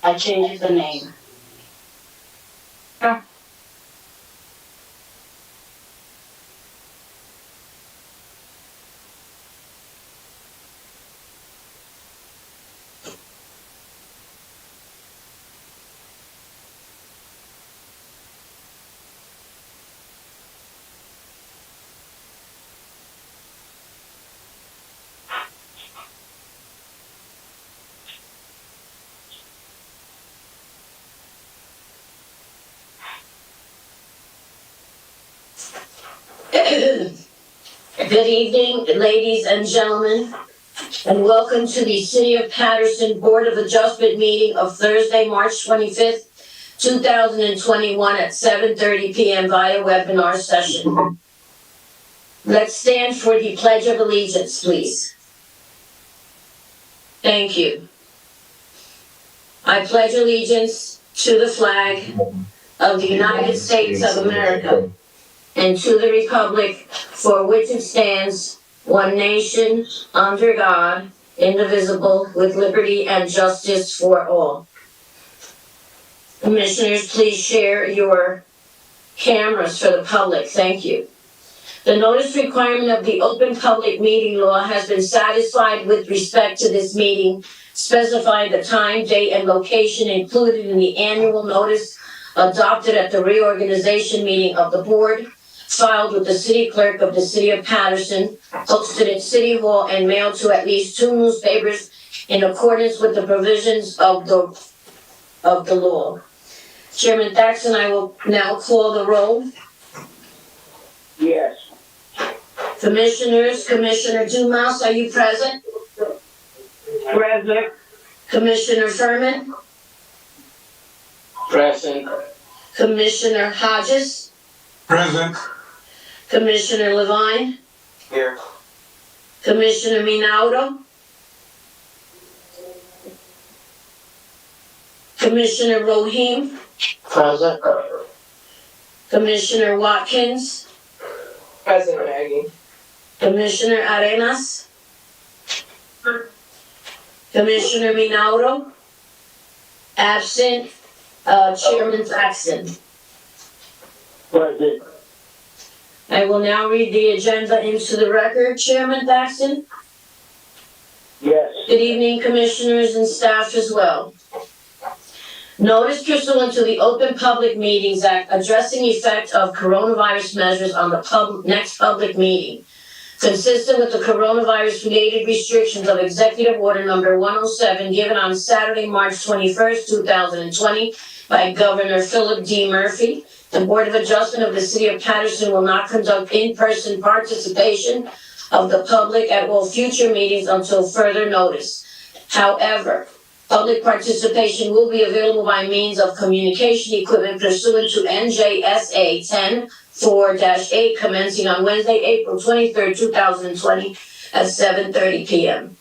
I changed the name. Good evening, ladies and gentlemen, and welcome to the City of Paterson Board of Adjustment meeting of Thursday, March 25th, 2021 at 7:30 p.m. via webinar session. Let's stand for the Pledge of Allegiance, please. Thank you. I pledge allegiance to the flag of the United States of America and to the republic for which it stands, one nation, under God, indivisible, with liberty and justice for all. Commissioners, please share your cameras for the public. Thank you. The notice requirement of the Open Public Meeting Law has been satisfied with respect to this meeting, specifying the time, date, and location included in the annual notice adopted at the reorganization meeting of the board, filed with the city clerk of the city of Paterson, posted at City Hall, and mailed to at least 2 newspapers in accordance with the provisions of the law. Chairman Paterson, I will now call the roll. Yes. Commissioners, Commissioner Dumas, are you present? Present. Commissioner Furman? Present. Commissioner Hodges? Present. Commissioner Levine? Here. Commissioner Minaudo? Commissioner Rohim? Present. Commissioner Watkins? Present, Maggie. Commissioner Arenas? Commissioner Minaudo? Absent. Chairman Paxton. Present. I will now read the agenda into the record. Chairman Paxton? Yes. Good evening, commissioners and staff as well. Notice pursuant to the Open Public Meetings Act addressing effect of coronavirus measures on the next public meeting, consistent with the coronavirus-related restrictions of Executive Order Number 107 given on Saturday, March 21st, 2020 by Governor Philip D. Murphy. The Board of Adjustment of the City of Paterson will not conduct in-person participation of the public at all future meetings until further notice. However, public participation will be available by means of communication equipment pursuant to NJSA 10-4-8 commencing on Wednesday, April 23rd, 2020 at 7:30 p.m.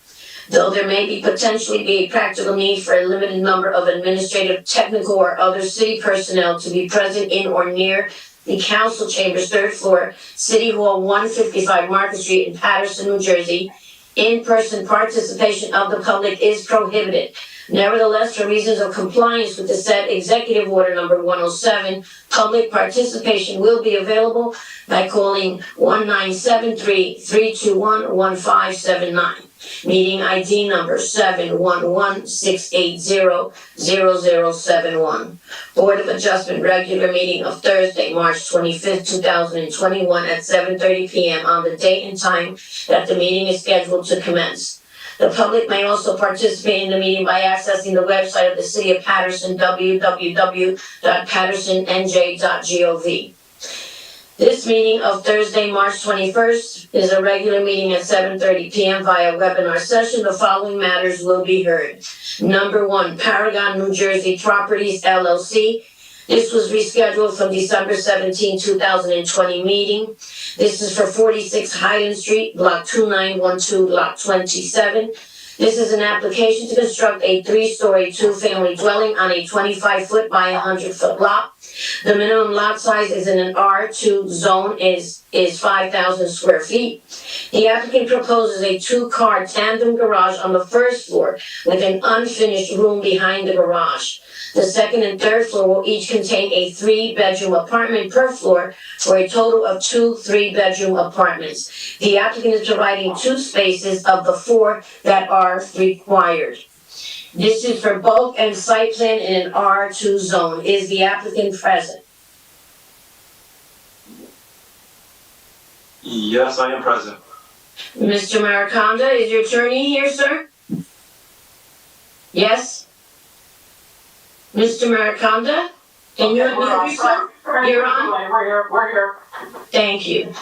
Though there may be potentially be a practical need for a limited number of administrative, technical, or other city personnel to be present in or near the council chambers, 3rd floor, City Hall, 155 Market Street in Paterson, New Jersey, in-person participation of the public is prohibited. Nevertheless, for reasons of compliance with the said Executive Order Number 107, public participation will be available by calling 1973-321-1579. Meeting ID number 711-680-0071. Board of Adjustment regular meeting of Thursday, March 25th, 2021 at 7:30 p.m. on the date and time that the meeting is scheduled to commence. The public may also participate in the meeting by accessing the website of the City of Paterson, www.patersonnj.gov. This meeting of Thursday, March 21st is a regular meeting at 7:30 p.m. via webinar session. The following matters will be heard. Number 1, Paragon, New Jersey Properties, LLC. This was rescheduled from December 17, 2020 meeting. This is for 46 Highland Street, Block 2912, Lot 27. This is an application to construct a 3-story, 2-family dwelling on a 25-foot by 100-foot lot. The minimum lot size is in an R2 zone is 5,000 square feet. The applicant proposes a 2-car tandem garage on the first floor with an unfinished room behind the garage. The second and third floor will each contain a 3-bedroom apartment per floor for a total of 2 3-bedroom apartments. The applicant is providing 2 spaces of the 4 that are required. This is for bulk and site plan in an R2 zone. Is the applicant present? Yes, I am present. Mr. Mariconda, is your attorney here, sir? Yes? Mr. Mariconda? Can you unmute yourself? You're on? We're here. Thank you.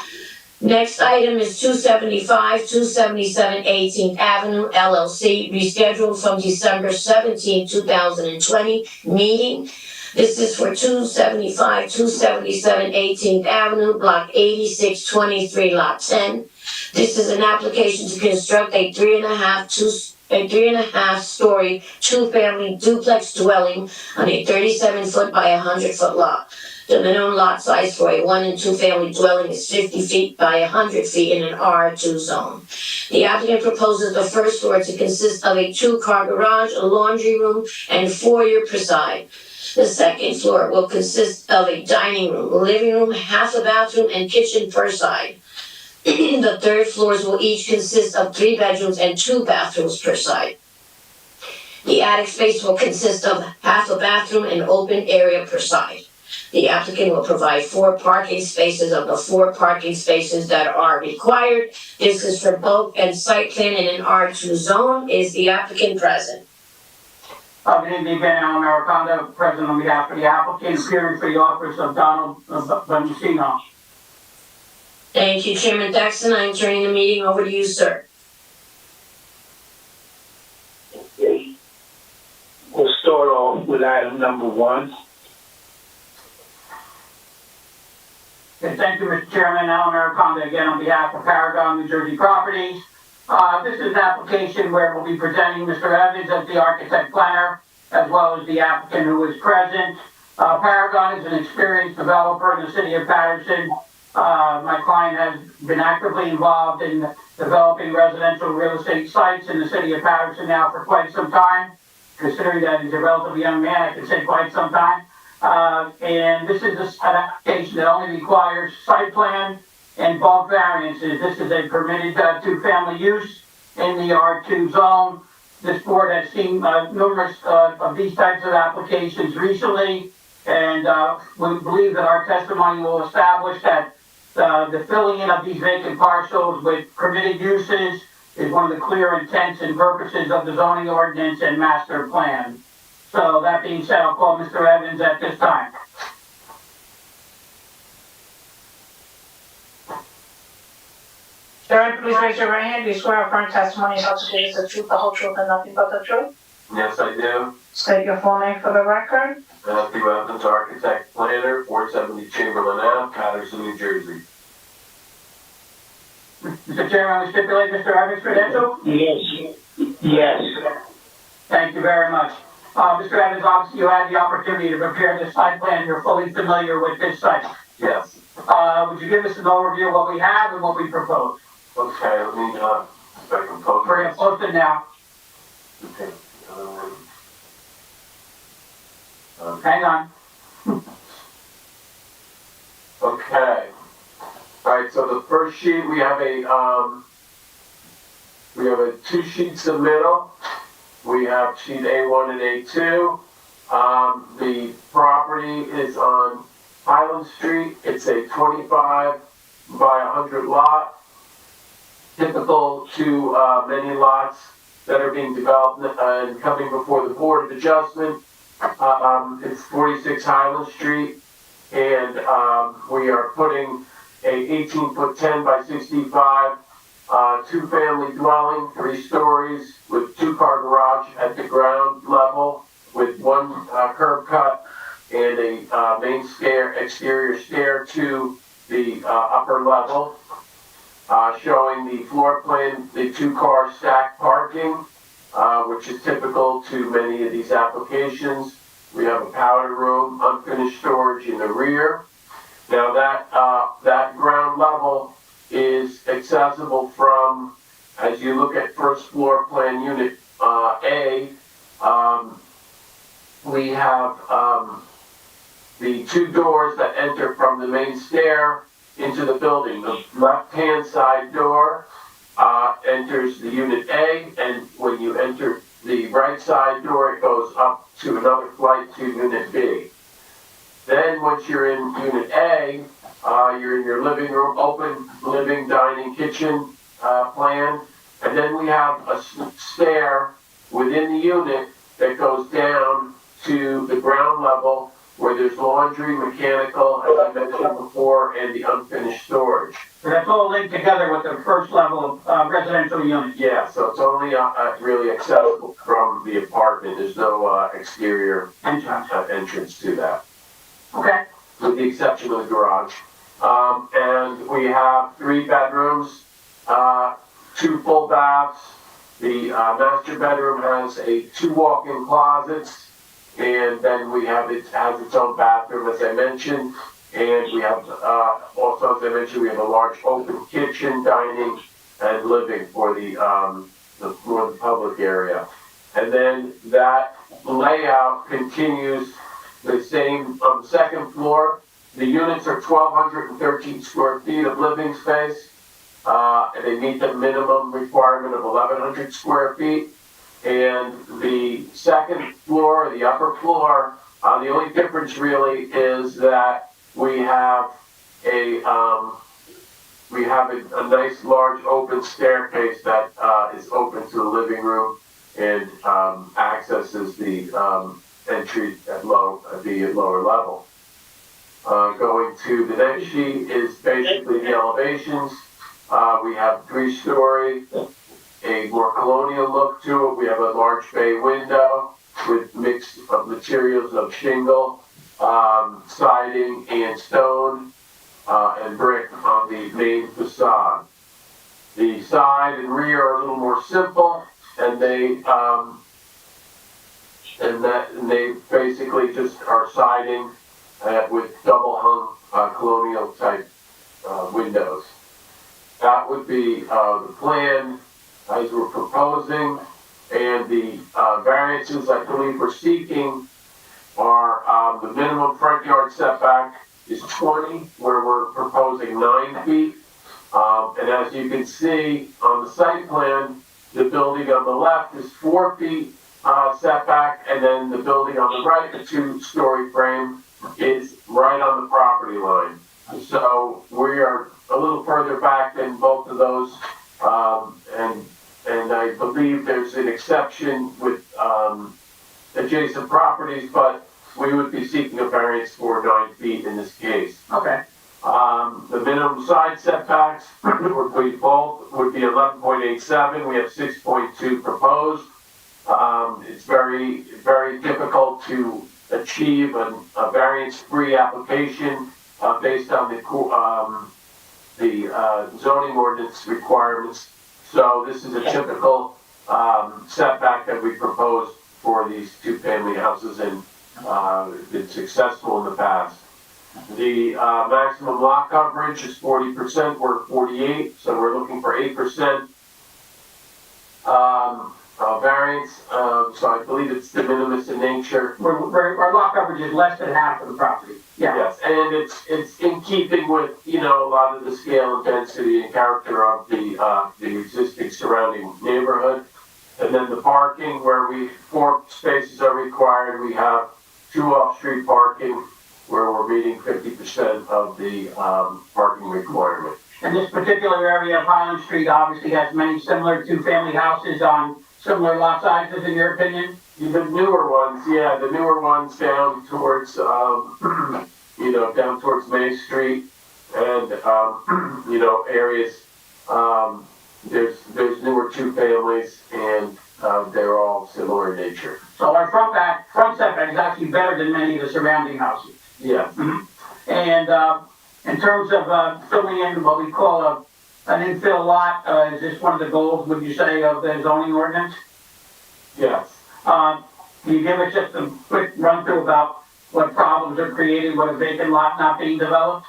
Next item is 275, 277 18th Avenue, LLC, rescheduled from December 17, 2020 meeting. This is for 275, 277 18th Avenue, Block 8623, Lot 10. This is an application to construct a 3.5-story, 2-family duplex dwelling on a 37-foot by 100-foot lot. The minimum lot size for a 1 and 2-family dwelling is 50 feet by 100 feet in an R2 zone. The applicant proposes the first floor to consist of a 2-car garage, a laundry room, and foyer per side. The second floor will consist of a dining room, living room, half a bathroom, and kitchen per side. The third floors will each consist of 3 bedrooms and 2 bathrooms per side. The attic space will consist of half a bathroom and open area per side. The applicant will provide 4 parking spaces of the 4 parking spaces that are required. This is for bulk and site plan in an R2 zone. Is the applicant present? Good evening again, Alan Mariconda, present on behalf of the applicant, appearing for the office of Donald Bonacino. Thank you, Chairman Dexon. I am turning the meeting over to you, sir. Okay. We'll start off with item number 1. Okay, thank you, Mr. Chairman. Alan Mariconda again on behalf of Paragon, New Jersey Properties. This is an application where we'll be presenting Mr. Evans as the architect planner, as well as the applicant who is present. Paragon is an experienced developer in the city of Paterson. My client has been actively involved in developing residential real estate sites in the city of Paterson now for quite some time. Considering that he's a relatively young man, I could say quite some time. And this is an application that only requires site plan and bulk variances. This is a permitted 2-family use in the R2 zone. This board has seen numerous of these types of applications recently, and we believe that our testimony will establish that the filling in of these vacant parcels with permitted uses is one of the clear intents and purposes of the zoning ordinance and master plan. So that being said, I'll call Mr. Evans at this time. Sir, please raise your right hand. Do you swear affirm testimony about to give us the truth, the whole truth, and nothing but the truth? Yes, I do. State your full name for the record. Matthew Evans, architect planner, 470 Chamberlain Ave, Paterson, New Jersey. Mr. Chairman, we stipulate Mr. Evans' credentials? Yes. Thank you very much. Mr. Evans, obviously you had the opportunity to prepare this site plan. You're fully familiar with this site. Yes. Would you give us an overview of what we have and what we propose? Okay, let me, if I can post We're going to post it now. Okay. Hang on. Okay. All right, so the first sheet, we have a 2 sheet submittal. We have sheet A1 and A2. The property is on Highland Street. It's a 25 by 100 lot. Typical to many lots that are being developed and coming before the Board of Adjustment. It's 46 Highland Street, and we are putting a 18-foot 10 by 65 2-family dwelling, 3 stories with 2-car garage at the ground level with 1 curb cut and a main exterior stair to the upper level, showing the floor plan, the 2-car stacked parking which is typical to many of these applications. We have a powder room, unfinished storage in the rear. Now that ground level is accessible from, as you look at first floor plan unit A, we have the two doors that enter from the main stair into the building. The left-hand side door enters the unit A, and when you enter the right side door, it goes up to another flight to unit B. Then once you're in unit A, you're in your living room, open living, dining, kitchen plan, and then we have a stair within the unit that goes down to the ground level where there's laundry, mechanical, as I mentioned before, and the unfinished storage. So that's all linked together with the first level of residential unit. Yeah, so it's only really accessible from the apartment. There's no exterior entrance to that, Okay. with the exception of the garage. And we have 3 bedrooms, 2 full baths. The master bedroom has 2 walk-in closets, and then it has its own bathroom, as I mentioned. And we have also, as I mentioned, we have a large open kitchen, dining, and living for the public area. And then that layout continues the same on the second floor. The units are 1,213 square feet of living space. And they meet the minimum requirement of 1,100 square feet. And the second floor, the upper floor, the only difference really is that we have a nice large open staircase that is open to the living room and accesses the entry at the lower level. Going to the next sheet is basically the elevations. We have 3-story, a more colonial look to it. We have a large bay window with mix of materials of shingle, siding, and stone, and brick on the main facade. The side and rear are a little more simple, and they basically just are siding with double hung colonial type windows. That would be the plan as we're proposing, and the variances I believe we're seeking are the minimum front yard setback is 20, where we're proposing 9 feet. And as you can see on the site plan, the building on the left is 4 feet setback, and then the building on the right, the 2-story frame, is right on the property line. So we are a little further back than both of those, and I believe there's an exception with adjacent properties, but we would be seeking a variance for 9 feet in this case. Okay. The minimum side setbacks would be 11.87. We have 6.2 proposed. It's very, very difficult to achieve a variance-free application based on the zoning ordinance requirements. So this is a typical setback that we proposed for these 2-family houses, and been successful in the past. The maximum lot coverage is 40%, we're 48, so we're looking for 8% variance, so I believe it's de minimis in nature. Our lot coverage is less than half of the property. Yeah. Yes, and it's in keeping with, a lot of the scale and density and character of the existing surrounding neighborhood. And then the parking, where 4 spaces are required, we have 2 off-street parking, where we're meeting 50% of the parking requirement. And this particular area of Highland Street obviously has many similar 2-family houses on similar lot sizes, in your opinion? The newer ones down towards, down towards Main Street and, areas, there's newer 2-families, and they're all similar in nature. So our front setback is actually better than many of the surrounding houses. Yeah. Mm-hmm. And in terms of filling in what we call an infill lot, is this one of the goals, would you say, of the zoning ordinance? Can you give us just a quick run through about what problems are created with a vacant lot not being developed?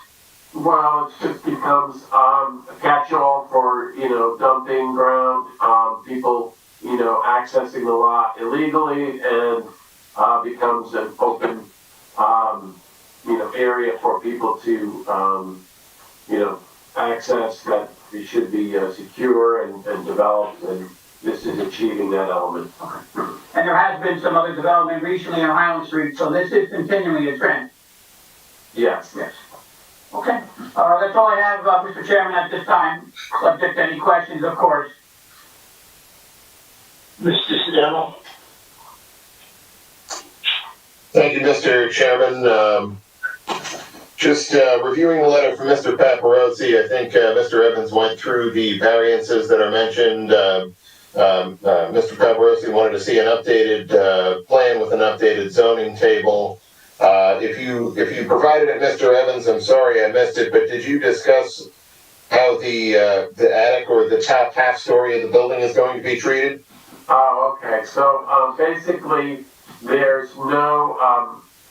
Well, it just becomes, a catch-all for, dumping ground, people, accessing the lot illegally, and, becomes an open, area for people to, access that it should be, secure and developed, and this is achieving that element. And there has been some other development recently on Highland Street, so this is continuing a trend. Yes. Yes. Okay, that's all I have, Mr. Chairman, at this time, subject to any questions, of course. Mr. Sedano? Thank you, Mr. Chairman. Just reviewing the letter from Mr. Paterson, I think Mr. Evans went through the variances that are mentioned. Mr. Paterson wanted to see an updated plan with an updated zoning table. If you provided it, Mr. Evans, I'm sorry I missed it, but did you discuss how the attic or the top half story of the building is going to be treated? Oh, okay. So basically, there's no.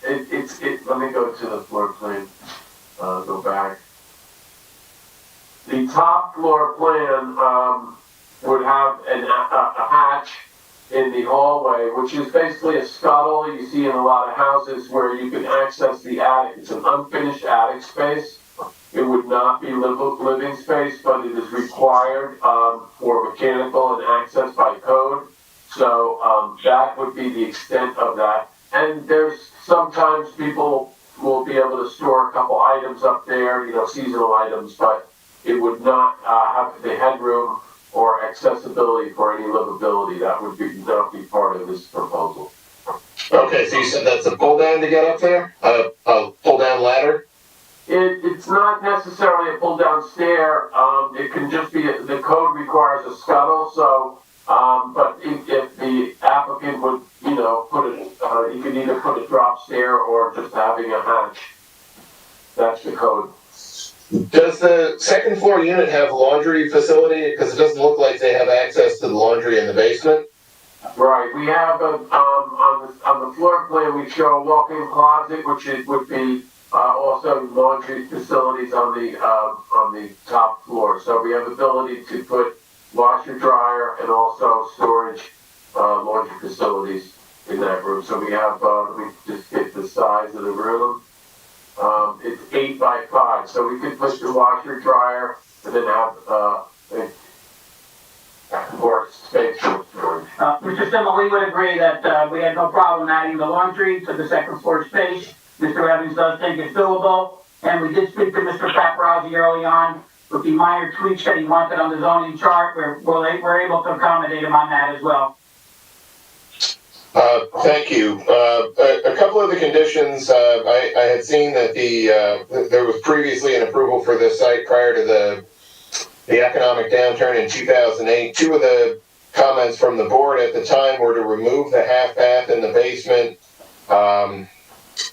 Let me go to the floor plan. Go back. The top floor plan would have a hatch in the hallway, which is basically a scuttle you see in a lot of houses where you can access the attic. It's an unfinished attic space. It would not be living space, but it is required for mechanical and access by code. So that would be the extent of that. And there's sometimes people will be able to store a couple items up there, seasonal items, but it would not have the headroom or accessibility for any livability. That would not be part of this proposal. Okay, so you said that's a pull down to get up there? A pull down ladder? It's not necessarily a pull down stair. It can just be, the code requires a scuttle, so, but if the applicant would, you could either put a drop stair or just having a hatch. That's the code. Does the second floor unit have laundry facility? Because it doesn't look like they have access to the laundry in the basement. Right, we have on the floor plan, we show a walk-in closet, which would be also laundry facilities on the top floor. So we have ability to put washer, dryer, and also storage laundry facilities in that room. So we have, we just get the size of the room. It's 8 by 5, so we could put the washer, dryer, and then have more space for storage. Mr. Simmel, we would agree that we had no problem adding the laundry to the second floor space. Mr. Evans does think it's doable, and we did speak to Mr. Paparazzi early on with the minor tweaks that he wanted on the zoning chart. We're able to accommodate him on that as well. Thank you. A couple of the conditions, I had seen that there was previously an approval for this site prior to the economic downturn in 2008. Two of the comments from the board at the time were to remove the half bath in the basement,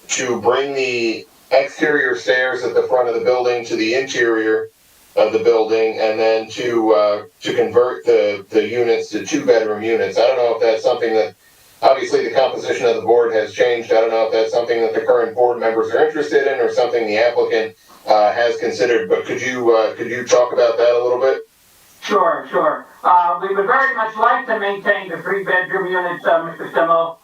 to bring the exterior stairs at the front of the building to the interior of the building, and then to convert the units to 2-bedroom units. I don't know if that's something that, obviously the composition of the board has changed. I don't know if that's something that the current board members are interested in or something the applicant has considered, but could you talk about that a little bit? Sure. We would very much like to maintain the 3-bedroom units, Mr. Simmel,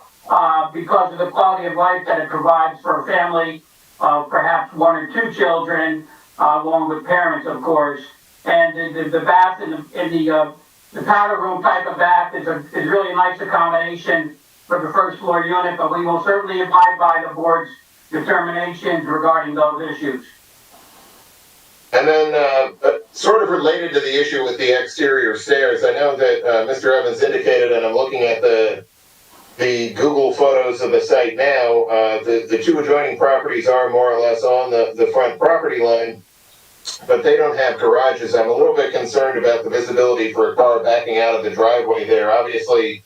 because of the quality of life that it provides for a family of perhaps 1 or 2 children, along with parents, of course. And the bath in the powder room type of bath is really a nice accommodation for the first floor unit, but we will certainly abide by the board's determinations regarding those issues. And then, sort of related to the issue with the exterior stairs, I know that Mr. Evans indicated, and I'm looking at the Google photos of the site now, the 2 adjoining properties are more or less on the front property line, but they don't have garages. I'm a little bit concerned about the visibility for a car backing out of the driveway there. Obviously,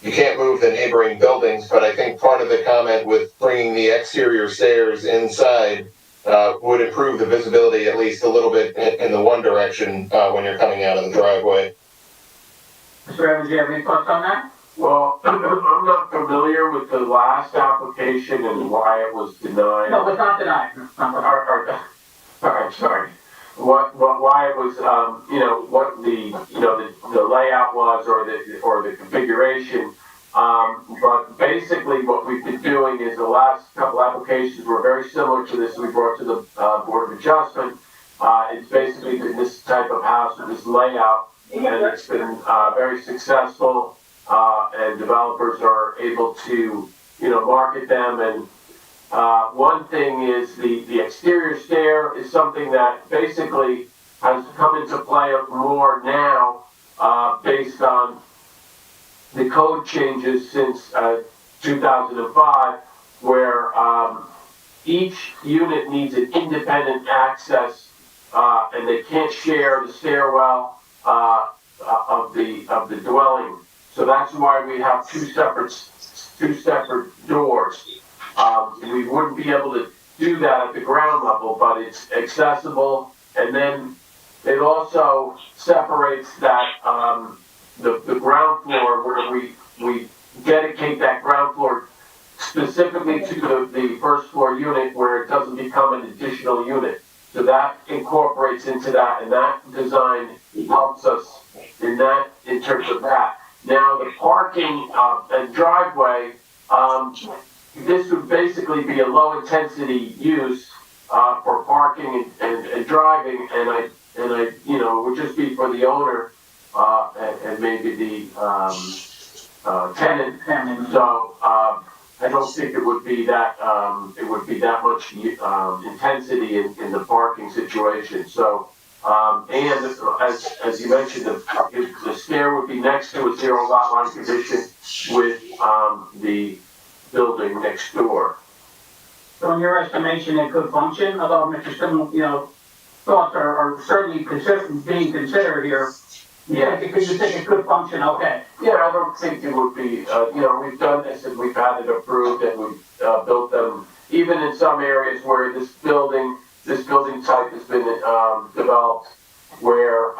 you can't move the neighboring buildings, but I think part of the comment with bringing the exterior stairs inside would improve the visibility at least a little bit in the one direction when you're coming out of the driveway. Mr. Evans, do you have any thoughts on that? Well, I'm not with the last application and why it was denied? No, it's not denied. All right, sorry. Why it was, what the layout was or the configuration. But basically what we've been doing is the last couple applications were very similar to this we brought to the Board of Adjustment. It's basically been this type of house with this layout, and it's been very successful, and developers are able to, market them. And one thing is the exterior stair is something that basically has come into play more now, based on the code changes since 2005, where each unit needs an independent access, and they can't share the stairwell of the dwelling. So that's why we have two separate doors. We wouldn't be able to do that at the ground level, but it's accessible. And then it also separates that the ground floor, where we dedicate that ground floor specifically to the first floor unit, where it doesn't become an additional unit. So that incorporates into that, and that design helps us in terms of that. Now the parking and driveway, this would basically be a low intensity use for parking and driving, and I it would just be for the owner and maybe the tenant. So I don't think it would be that much intensity in the parking situation. So and as you mentioned, the stair would be next to a zero lot line condition with the building next door. So in your estimation, it could function, although Mr. Sim, thoughts are certainly being considered here. Yeah. You think it could function okay? Yeah, I don't think it would be, we've done this and we've had it approved and we've built them, even in some areas where this building type has been developed, where,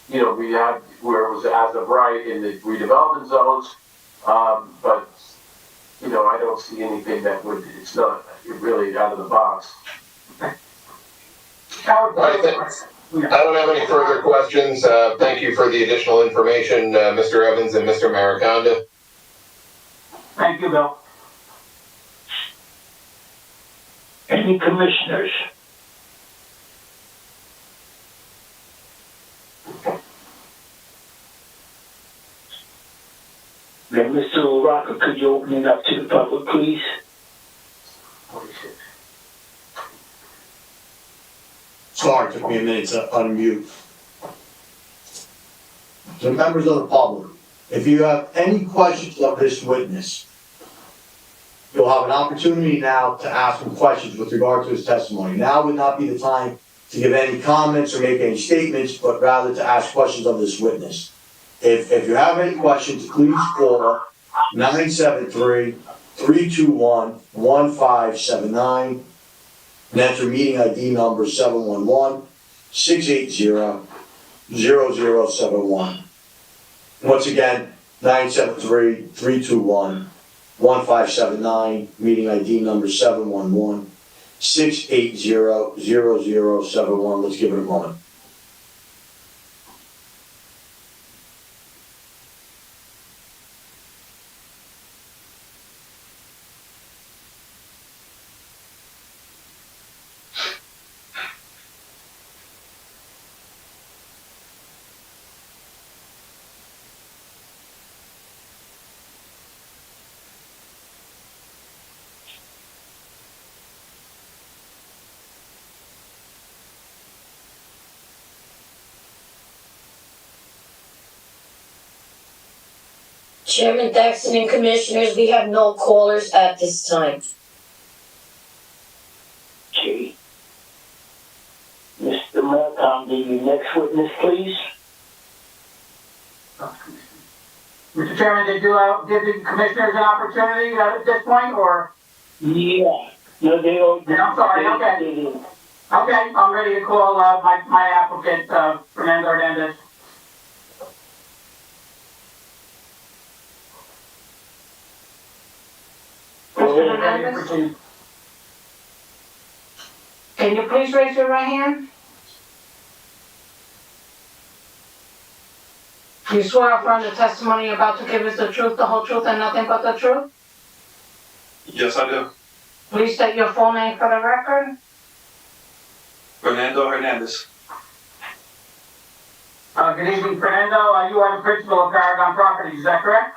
we had, where it was as of right in the redevelopment zones, but, I don't see anything that would, it's not really out of the box. I don't have any further questions. Thank you for the additional information, Mr. Evans and Mr. Mariconda. Thank you, Bill. Any commissioners? Now, Mr. LaRocca, could you open it up to the public, please? Sorry, it took me a minute to unmute. So members of the public, if you have any questions of this witness, you'll have an opportunity now to ask him questions with regard to his testimony. Now would not be the time to give any comments or make any statements, but rather to ask questions of this witness. If you have any questions, please call 973-321-1579 and enter meeting ID number 711-680-0071. Once again, 973-321-1579, meeting ID number 711-680-0071. Let's give it a moment. Chairman Thaxton and Commissioners, we have no callers at this time. Okay. Mr. Malcolm, the next witness, please. Mr. Chairman, did you give the commissioners an opportunity at this point, or? Yeah. No, they all. I'm sorry, okay. Okay, I'm ready to call my applicant, Fernando Hernandez. Mr. Hernandez? Proceed. Can you please raise your right hand? You swear affirm the testimony you're about to give is the truth, the whole truth, and nothing but the truth? Yes, I do. Please state your full name for the record. Fernando Hernandez. Good evening, Fernando. You are the principal of Paragon Properties, is that correct?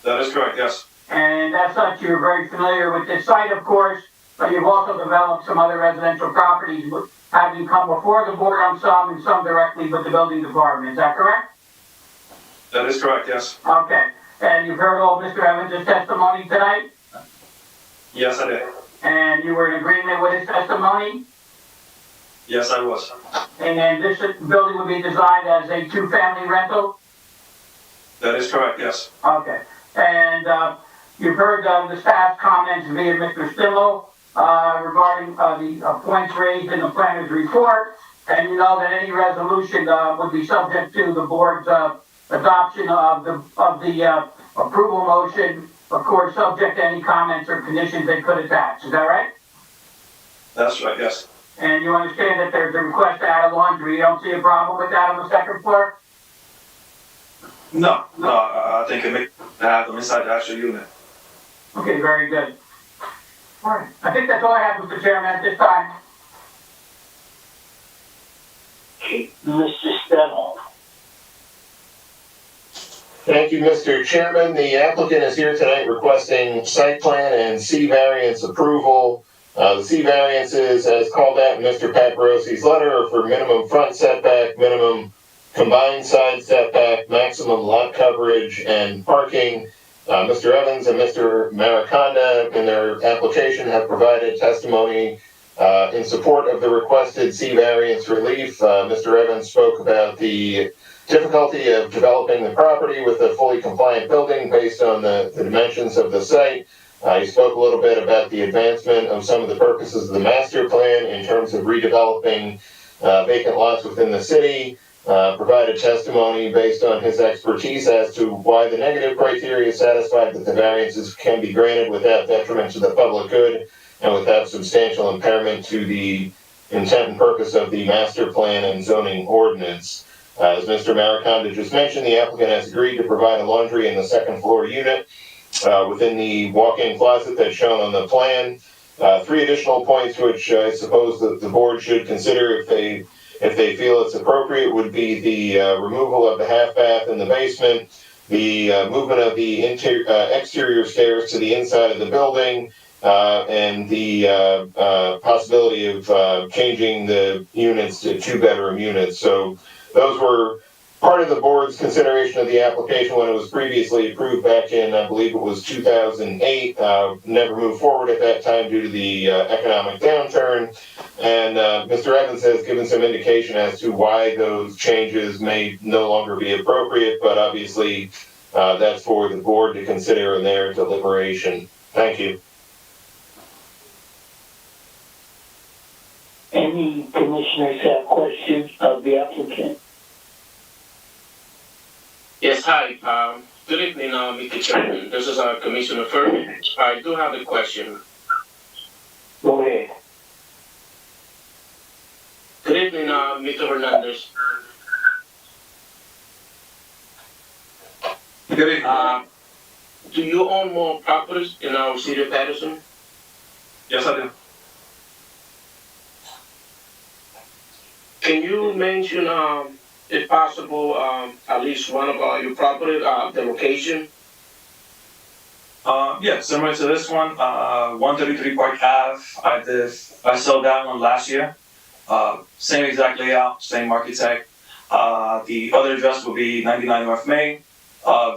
That is correct, yes. And as such, you're very familiar with this site, of course, but you've also developed some other residential properties. Have you come before the board on some and some directly with the building department, is that correct? That is correct, yes. Okay. And you've heard all of Mr. Evans' testimony tonight? Yes, I did. And you were in agreement with his testimony? Yes, I was. And then this building would be designed as a two-family rental? That is correct, yes. Okay. And you've heard the staff's comments via Mr. Stimlo regarding the points raised in the planner's report. And you know that any resolution would be subject to the board's adoption of the approval motion, of course, subject to any comments or conditions they could attach. Is that right? That's right, yes. And you understand that there's a request to add a laundry. You don't see a problem with that on the second floor? No, I think it make have them inside the actual unit. Okay, very good. All right. I think that's all I have, Mr. Chairman, at this time. Mr. Stemmel. Thank you, Mr. Chairman. The applicant is here tonight requesting site plan and C variance approval. The C variances, as called out in Mr. Paparosi's letter, are for minimum front setback, minimum combined side setback, maximum lot coverage, and parking. Mr. Evans and Mr. Mariconda, in their application, have provided testimony in support of the requested C variance relief. Mr. Evans spoke about the difficulty of developing the property with a fully compliant building based on the dimensions of the site. He spoke a little bit about the advancement of some of the purposes of the master plan in terms of redeveloping vacant lots within the city. Provided testimony based on his expertise as to why the negative criteria is satisfied, that the variances can be granted without detriment to the public good and without substantial impairment to the intent and purpose of the master plan and zoning ordinance. As Mr. Mariconda just mentioned, the applicant has agreed to provide a laundry in the second floor unit within the walk-in closet that's shown on the plan. Three additional points which I suppose that the board should consider if they feel it's appropriate would be the removal of the half bath in the basement, the movement of the exterior stairs to the inside of the building, and the possibility of changing the units to two-bedroom units. So those were part of the board's consideration of the application when it was previously approved back in, I believe it was 2008. Never moved forward at that time due to the economic downturn. And Mr. Evans has given some indication as to why those changes may no longer be appropriate, but obviously that's for the board to consider in their deliberation. Thank you. Any commissioners have questions of the applicant? Yes, hi. Good evening, Mr. Chairman. This is Commissioner Furman. I do have a question. Go ahead. Good evening, Mr. Hernandez. Good evening. Do you own more properties in our city of Paterson? Yes, I do. Can you mention, if possible, at least one of your property, the location? Yeah, similar to this one, 133 Park Ave. I sold that one last year. Same exact layout, same architect. The other address will be 99 North Main.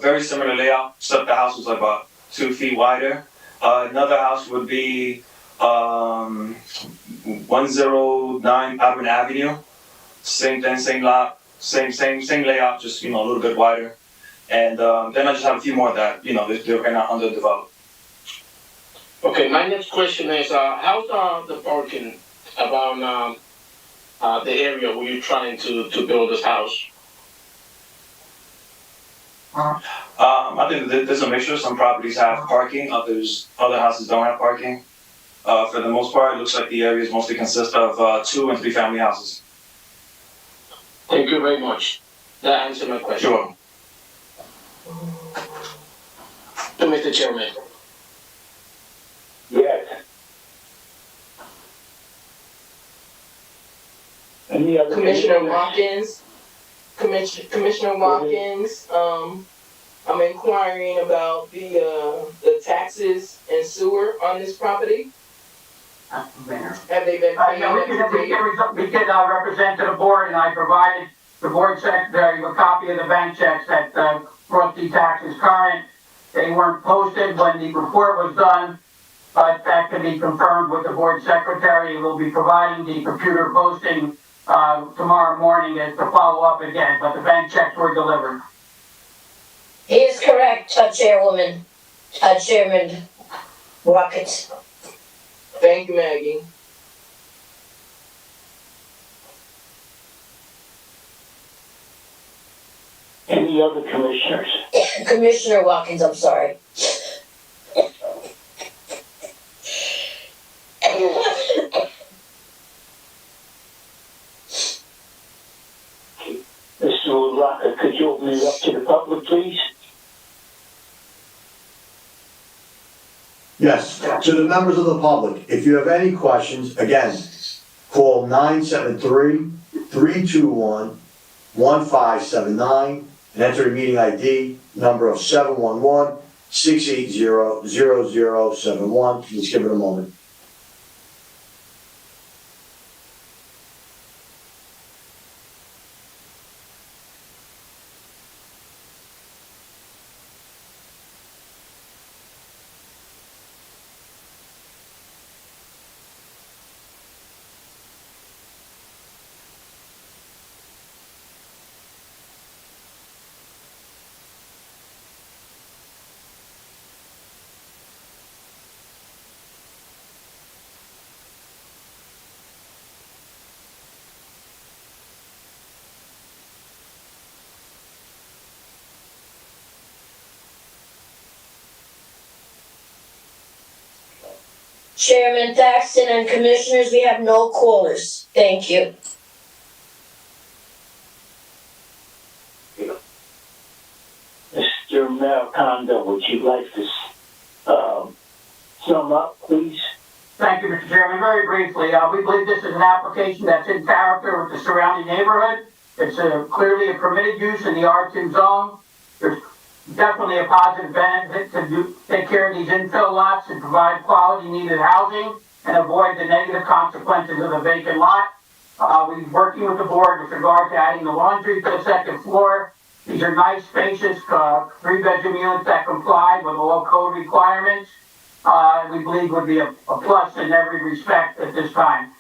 Very similar layout, except the house was like about 2 feet wider. Another house would be 109 Auburn Avenue. Same thing, same lot, same layout, just a little bit wider. And then I just have a few more that they're right now underdeveloped. Okay, my next question is, how's the parking around the area where you're trying to build this house? I think that there's a mixture. Some properties have parking, other houses don't have parking. For the most part, it looks like the areas mostly consist of 2 and 3 family houses. Thank you very much. That answered my question. You're welcome. To Mr. Chairman. Yes. Any other? Commissioner Watkins, Commissioner Watkins, I'm inquiring about the taxes and sewer on this property. Have they been paid Yeah, we up can to date? represent to the board, and I provided the board secretary a copy of the bank checks that brought the taxes current. They weren't posted when the report was done, but that can be confirmed with the board secretary. We'll be providing the computer posting tomorrow morning as to follow up again, but the bank checks were delivered. He is correct, Chairman Rocket. Thank you, Maggie. Any other commissioners? Commissioner Watkins, I'm sorry. Mr. LaRocca, could you open it up to the public, please? Yes, to the members of the public, if you have any questions, again, call 973-321-1579 and enter a meeting ID number of 711-680-0071. Let's give it a moment. Chairman Thaxton and Commissioners, we have no callers. Thank you. Mr. Maricondo, would you like to sum up, please? Thank you, Mr. Chairman. Very briefly, we believe this is an application that's in character with the surrounding neighborhood. It's clearly a permitted use in the R2 zone. There's definitely a positive benefit to take care of these infill lots and provide quality needed housing and avoid the negative consequences of the vacant lot. We're working with the board with regard to adding the laundry to the second floor. These are nice, spacious, 3-bedroom units that comply with all code requirements. We believe would be a plus in every respect at this time.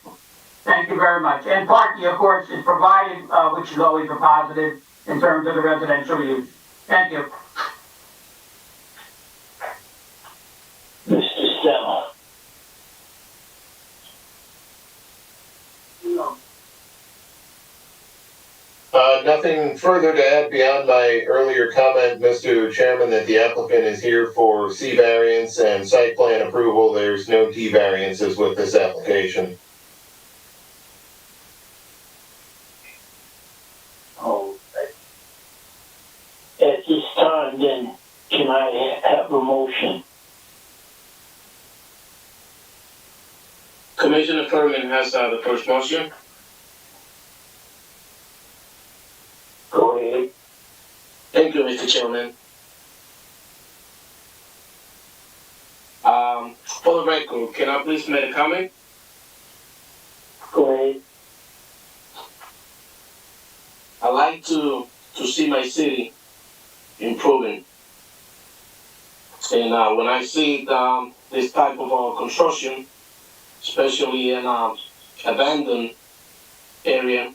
Thank you very much. And parking, of course, is provided, which is always a positive in terms of the residential use. Thank you. Mr. Stella. Nothing further to add beyond my earlier comment, Mr. Chairman, that the applicant is here for C variance and site plan approval. There's no D variances with this application. Oh, at this time, then, can I have a motion? Commissioner Furman has the first motion. Go ahead. Thank you, Mr. Chairman. For the record, can I please make a comment? Go ahead. I like to see my city improving. And when I see this type of construction, especially in abandoned area,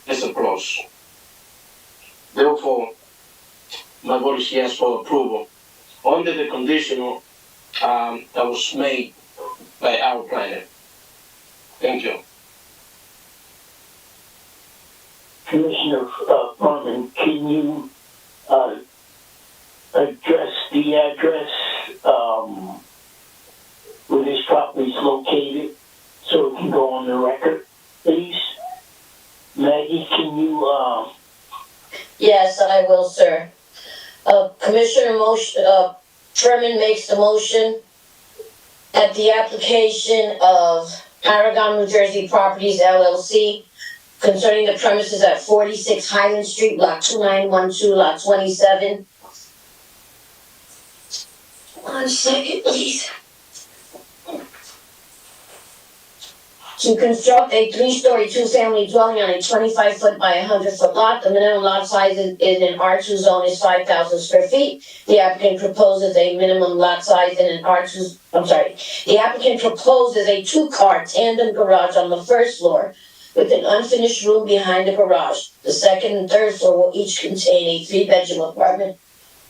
it's a plus. Therefore, my vote is yes for approval, under the conditional that was made by our planner. Thank you. Commissioner Furman, can you address the address, where this property is located, so it can go on the record, please? Maggie, can you, Yes, I will, sir. Sherman makes the motion at the application of Paragon, New Jersey Properties LLC concerning the premises at 46 Highland Street, block 2912, lot 27. 1 second, please. To construct a 3-story, 2-family dwelling on a 25-foot by 100-foot lot. The minimum lot size in an R2 zone is 5,000 square feet. The applicant proposes a minimum lot size in an the applicant proposes a 2-car tandem garage on the first floor with an unfinished room behind the garage. The second and third floor will each contain a 3-bedroom apartment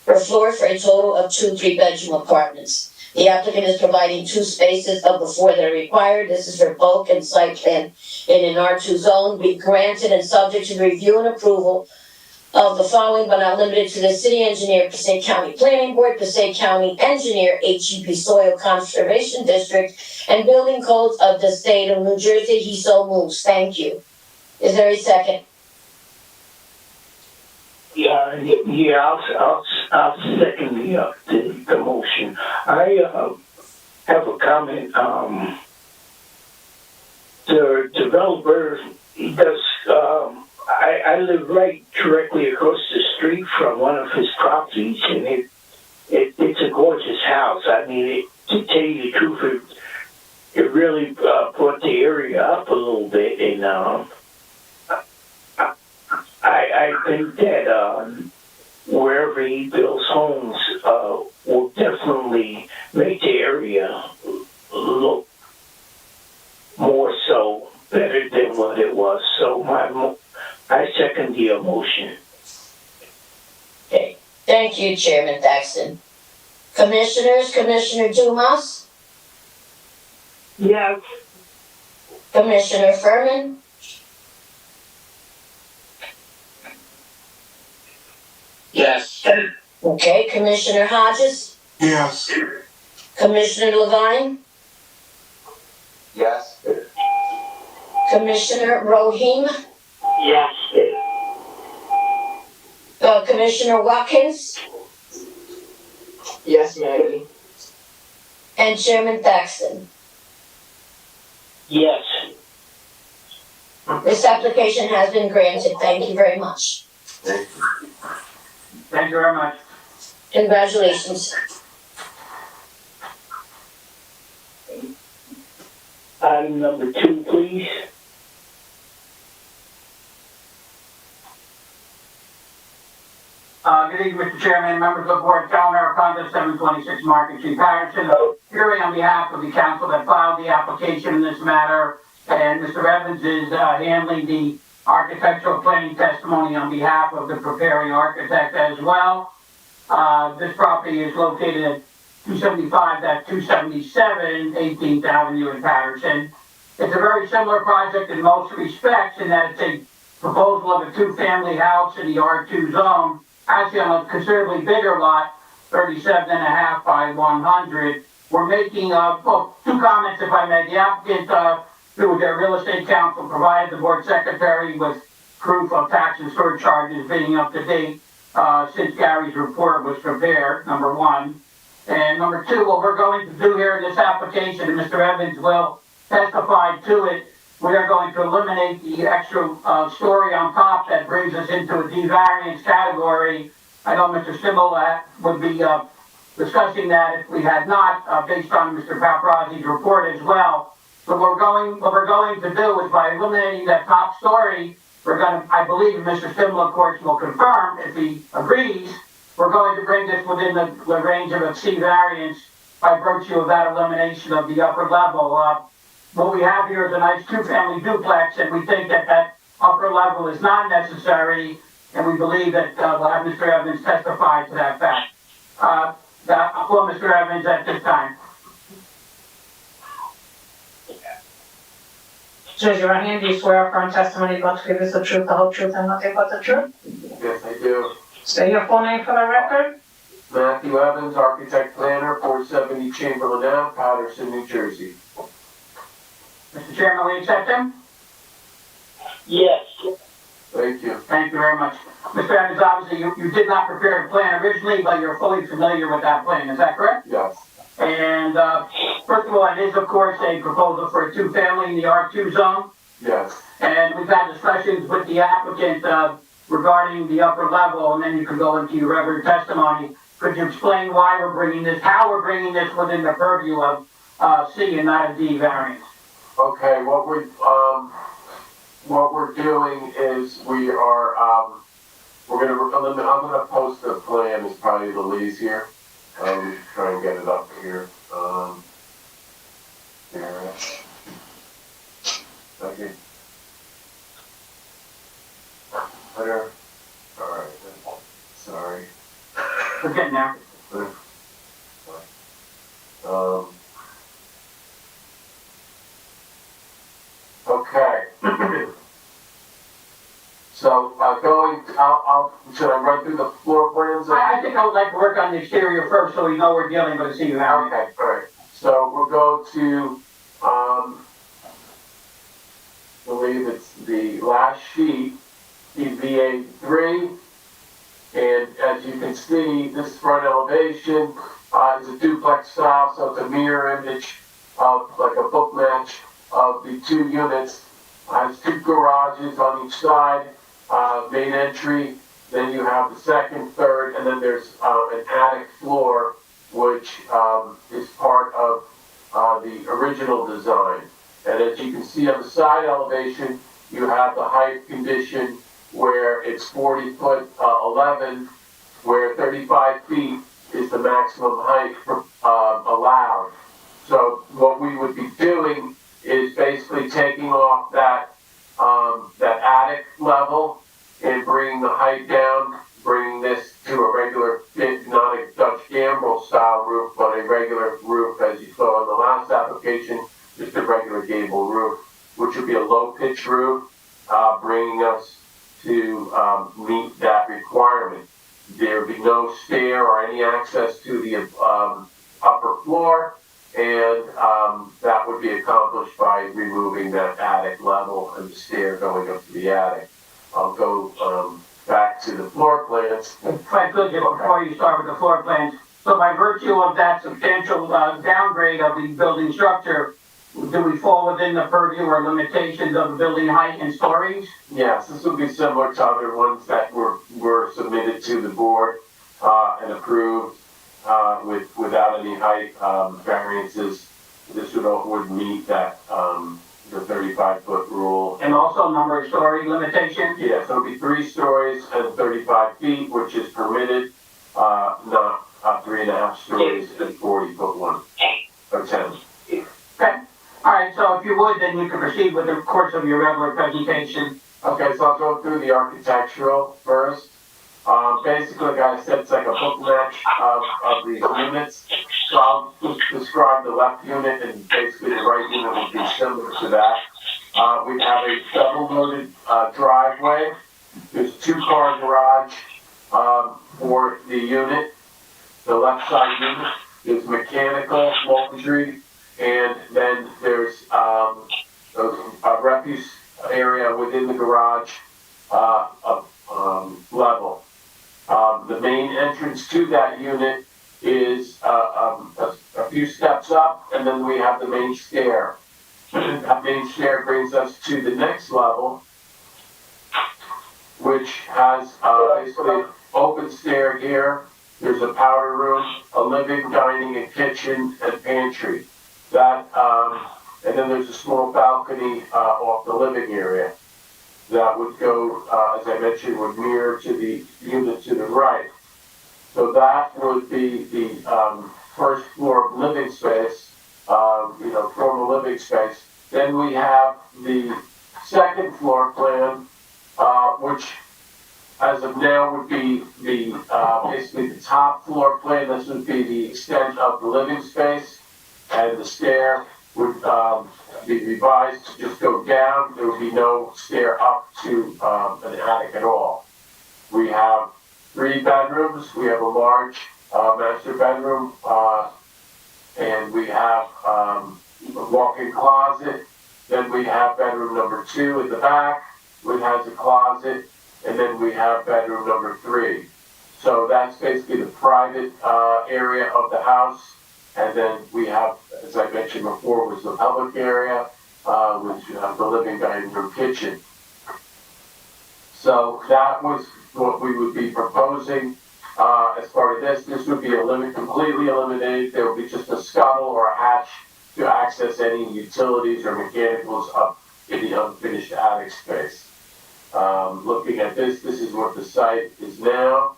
per floor for a total of 2 3-bedroom apartments. The applicant is providing 2 spaces of the 4 that are required. This is for bulk and site plan in an R2 zone, be granted and subject to the review and approval of the following, but not limited to the city engineer, Passaic County Planning Board, Passaic County Engineer, HEP Soil Conservation District, and building codes of the state of New Jersey. He so moves. Thank you. Is there a second? Yeah, I'll second the motion. I have a comment. The developer, he does. I live right directly across the street from one of his properties, and it's a gorgeous house. I mean, to tell you the truth, it really brought the area up a little bit, and I think that wherever he builds homes will definitely make the area look more so better than what it was. So I second the motion. Okay. Thank you, Chairman Thaxton. Commissioners, Commissioner Dumas? Yes. Commissioner Furman? Yes. Okay, Commissioner Hodges? Yes. Commissioner Levine? Yes. Commissioner Rohim? Yes. Commissioner Watkins? Yes, Maggie. And Chairman Thaxton. Yes. This application has been granted. Thank you very much. Thank you. Thank you very much. Congratulations. Item number 2, please. Good evening, Mr. Chairman, members of the board, calendar contest 726 Market Street, Paterson. Hearing on behalf of the council that filed the application in this matter, and Mr. Evans is handling the architectural planning testimony on behalf of the preparing architect as well. This property is located at 275-277 18th Avenue in Paterson. It's a very similar project in most respects in that it's a proposal of a 2-family house in the R2 zone, actually on a considerably bigger lot, 37.5 by 100. We're making 2 comments, if I may. The applicant, through their real estate counsel, provided the board secretary with proof of tax and surcharges being up to date since Gary's report was prepared, number 1. And number 2, what we're going to do here in this application, and Mr. Evans will testify to it, we are going to eliminate the extra story on top that brings us into a D-variance category. I know Mr. Stimmel would be discussing that if we had not, based on Mr. Paparazzi's report as well. So what we're going to do is, by eliminating that top story, we're going to, I believe Mr. Stimmel, of course, will confirm if he agrees, we're going to bring this within the range of a C variance by virtue of that elimination of the upper level. What we have here is a nice 2-family duplex, and we think that that upper level is not necessary, and we believe that we'll have Mr. Evans testify to that fact. I'll call Mr. Evans at this time. Raise your right hand. Do you swear affirm testimony about to give us the truth, the whole truth, and nothing but the truth? Yes, I do. Say your full name for the record. Matthew Evans, architect planner, 470 Chamberlain Ave, Paterson, New Jersey. Mr. Chairman, will you accept him? Yes. Thank you. Thank you very much. Mr. Evans, obviously, you did not prepare a plan originally, but you're fully familiar with that plan, is that correct? Yes. And, first of all, it is, of course, a proposal for a two-family in the R2 zone. Yes. And we've had discussions with the applicant, regarding the upper level, and then you can go into your regular testimony. Could you explain why we're bringing this, how we're bringing this within the purview of, C and not a D variance? Okay, what we're doing is we are, I'm gonna post the plan, is probably a little easier. Try and get it up here. There. Okay. Better. Alright, sorry. We're getting there. Okay. So, should I run through the floor plans? I think I would like to work on the exterior first, so we know we're dealing with a C variance. Okay, alright. So we'll go to, I believe it's the last sheet, EVA 3. And as you can see, this front elevation is a duplex style, so it's a mirror image of like a book match of the two units. Has two garages on each side, main entry, then you have the second, third, and then there's an attic floor, which is part of the original design. And as you can see on the side elevation, you have the height condition where it's 40 foot 11, where 35 feet is the maximum height allowed. So what we would be doing is basically taking off that attic level and bringing the height down, bringing this to a regular, not a Dutch gambrel style roof, but a regular roof, as you saw in the last application, just a regular gable roof, which would be a low pitch roof, bringing us to meet that requirement. There would be no stair or any access to the upper floor, and that would be accomplished by removing that attic level and the stair going up to the attic. I'll go back to the floor plans. If I could, just before you start with the floor plans, so by virtue of that substantial downgrade of the building structure, do we fall within the purview or limitations of the building height and stories? Yes, this would be similar to other ones that were submitted to the board and approved without any height variances. This would meet that the 35-foot rule. And also number of story limitation? Yes, it would be 3 stories and 35 feet, which is permitted, not 3.5 stories and 40-foot 1 or 10. Okay. All right, so if you would, then you can proceed with the course of your regular presentation. Okay, so I'll go through the architectural first. Basically, like I said, it's like a book match of these units. So I'll just describe the left unit, and basically the right unit would be similar to that. We have a double-loaded driveway. There's a 2-car garage for the unit. The left side unit is mechanical, laundry, and then there's a refuse area within the garage level. The main entrance to that unit is a few steps up, and then we have the main stair. That main stair brings us to the next level, which has basically open stair here. There's a powder room, a living, dining, and kitchen, and pantry. That and then there's a small balcony off the living area that would go, as I mentioned, would mirror to the unit to the right. So that would be the first floor of living space, formal living space. Then we have the second floor plan, which as of now would be the basically the top floor plan. This would be the extent of the living space, and the stair would be revised to just go down. There would be no stair up to an attic at all. We have 3 bedrooms. We have a large master bedroom, and we have, a walk-in closet. Then we have bedroom number 2 in the back, which has a closet, and then we have bedroom number 3. So that's basically the private, area of the house. And then we have, as I mentioned before, was the public area, which you have the living, dining room, kitchen. So that was what we would be proposing, as part of this. This would be completely eliminated. There would be just a scuttle or a hatch to access any utilities or mechanicals up in the unfinished attic space. Looking at this is what the site is now.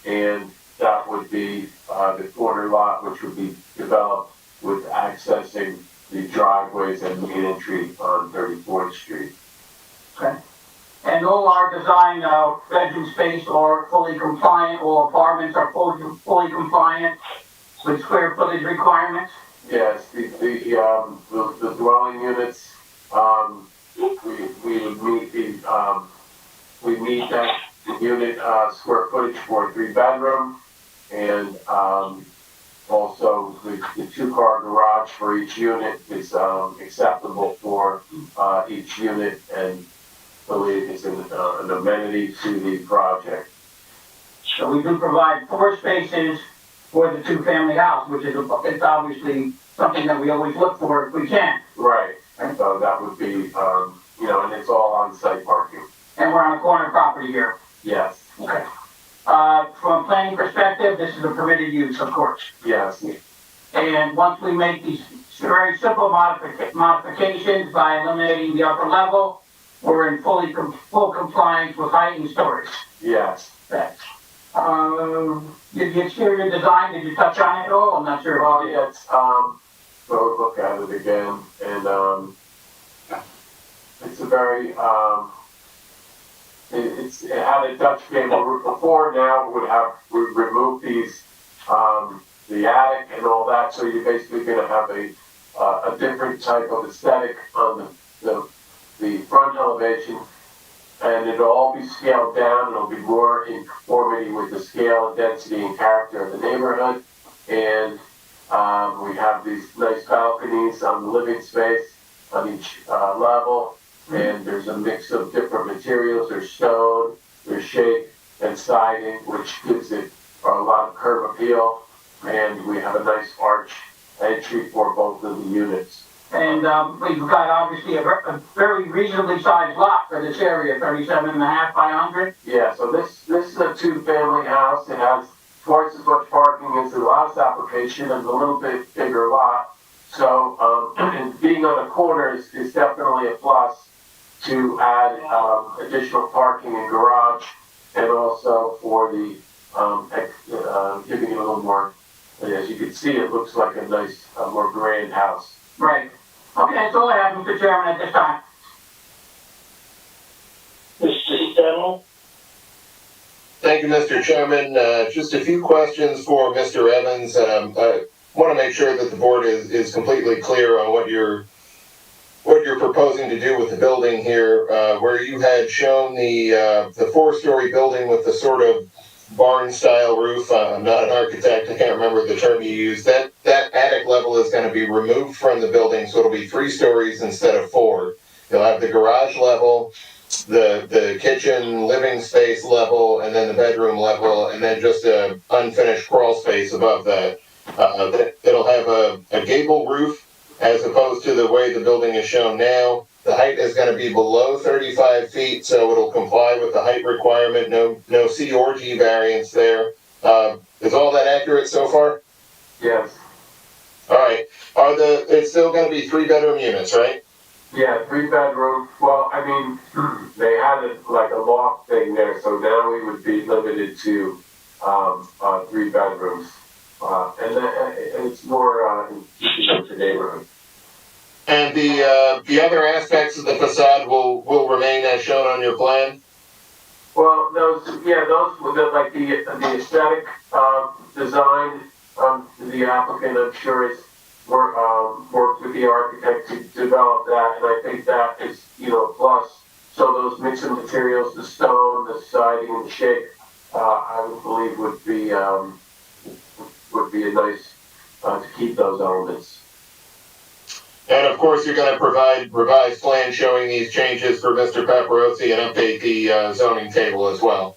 And that would be, the corner lot, which would be developed with accessing the driveways and the entry on 34th Street. Okay. And all our design, bedroom space are fully compliant, all apartments are fully compliant with square footage requirements? Yes, the dwelling units, we would meet we meet that unit, square footage for a 3-bedroom, and, also the 2-car garage for each unit is, acceptable for, each unit, and believe it's an amenity to the project. So we do provide 4 spaces for the 2-family house, which is, it's obviously something that we always look for if we can. Right, and so that would be, and it's all on-site parking. And we're on a corner property here. Yes, Okay. From a planning perspective, this is a permitted use, of course. yes, And once we make these very simple modifications by eliminating the upper level, we're in full compliance with height and storage. yes. Thanks. The exterior design, did you touch on it at all? I'm not sure. Well, yeah, it's, we'll look at it again, and, it's a very, it had a Dutch gable roof before. Now we remove these, the attic and all that, so you're basically gonna have a different type of aesthetic on the front elevation, and it'll all be scaled down. It'll be more in conformity with the scale and density and character of the neighborhood, and we have these nice balconies on the living space on each level. And there's a mix of different materials. There's stone, there's shake, and siding, which gives it a lot of curb appeal. And we have a nice arch entry for both of the units. And we've got obviously a very reasonably sized lot for this area, 37.5 by 100. Yeah, so this is a 2-family house. It has twice as much parking as the last application and a little bit bigger lot. So, and being on a corner is definitely a plus to add additional parking and garage, and also for the giving it a little more. As you can see, it looks like a nice, more grand house. Right. Okay, that's all I have, Mr. Chairman, at this time. Mr. Stemmel? Thank you, Mr. Chairman. Just a few questions for Mr. Evans. I want to make sure that the board is completely clear on what you're proposing to do with the building here, where you had shown the 4-story building with the sort of barn-style roof. I'm not an architect. I can't remember the term you used. That attic level is going to be removed from the building, so it'll be 3 stories instead of 4. You'll have the garage level, the kitchen, living space level, and then the bedroom level, and then just a unfinished crawl space above that. It'll have a gable roof, as opposed to the way the building is shown now. The height is going to be below 35 feet, so it'll comply with the height requirement. No C or G variance there. Is all that accurate so far? Yes. All right. It's still going to be 3-bedroom units, right? Yeah, 3-bedroom. Well, I mean, they had like a loft thing there, so now we would be limited to 3 bedrooms. And it's more in keeping with the neighborhood. And the other aspects of the facade will remain as shown on your plan? Well, those with the aesthetic design, the applicant, I'm sure, is worked with the architect to develop that, and I think that is, plus. So those mix of materials, the stone, the siding, and the shake, I would believe would be a nice, to keep those elements. And of course, you're gonna provide revised plans showing these changes for Mr. Paparozzi and update the zoning table as well.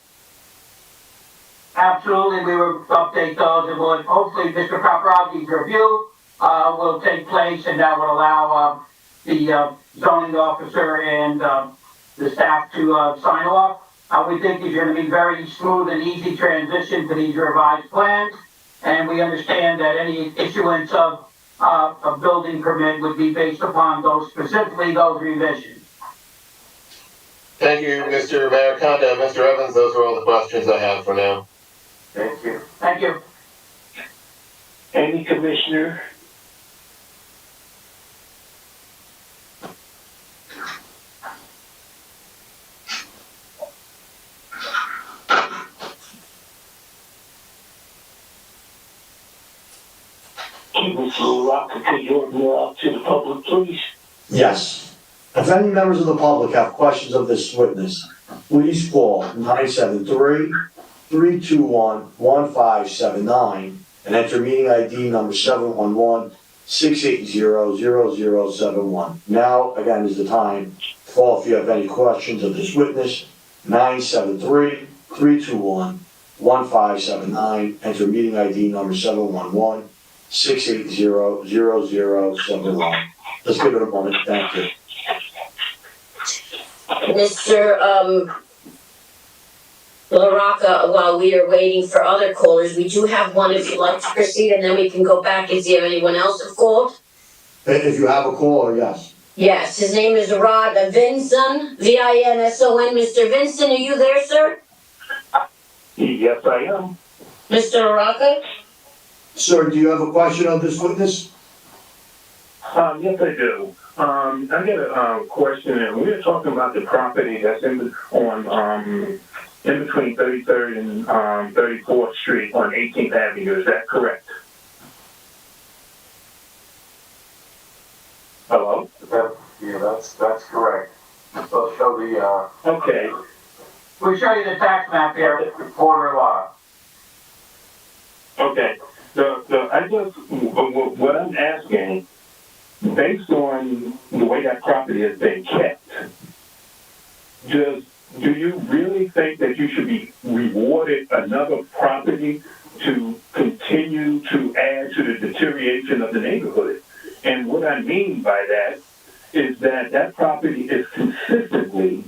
Absolutely, we will update those, and will hopefully Mr. Paparazzi's review will take place, and that would allow the zoning officer and the staff to sign off. We think there's going to be very smooth and easy transition to these revised plans, and we understand that any issuance of a building permit would be based upon those, specifically those revisions. Thank you, Mr. Mariconda. Mr. Evans, those are all the questions I have for now. Thank you. Thank you. Any commissioner? Mr. LaRocca, could you open it up to the public, please? Yes. If any members of the public have questions of this witness, please call 973-321-1579 and enter meeting ID number 711-680-0071. Now, again, is the time. Call if you have any questions of this witness, 973-321-1579, enter meeting ID number 711-680-0071. Let's give it a moment. Thank you. Mr. LaRocca, while we are waiting for other callers, we do have one if you'd like to proceed, and then we can go back and see if anyone else has called. If you have a caller, yes. Yes, his name is Rod Vinson, V-I-N-S-O-N. Mr. Vinson, are you there, sir? Yes, I am. Mr. LaRocca? Sir, do you have a question of this witness? Yes, I do. I got a question, and we were talking about the property that's in between 33rd and 34th Street on 18th Avenue. Is that correct? Hello? Yeah, that's correct. They'll show the, Okay. We'll show you the tax map here. corner lot. Okay. I just, what I'm asking, based on the way that property has been kept, do you really think that you should be rewarded another property to continue to add to the deterioration of the neighborhood? And what I mean by that is that property is consistently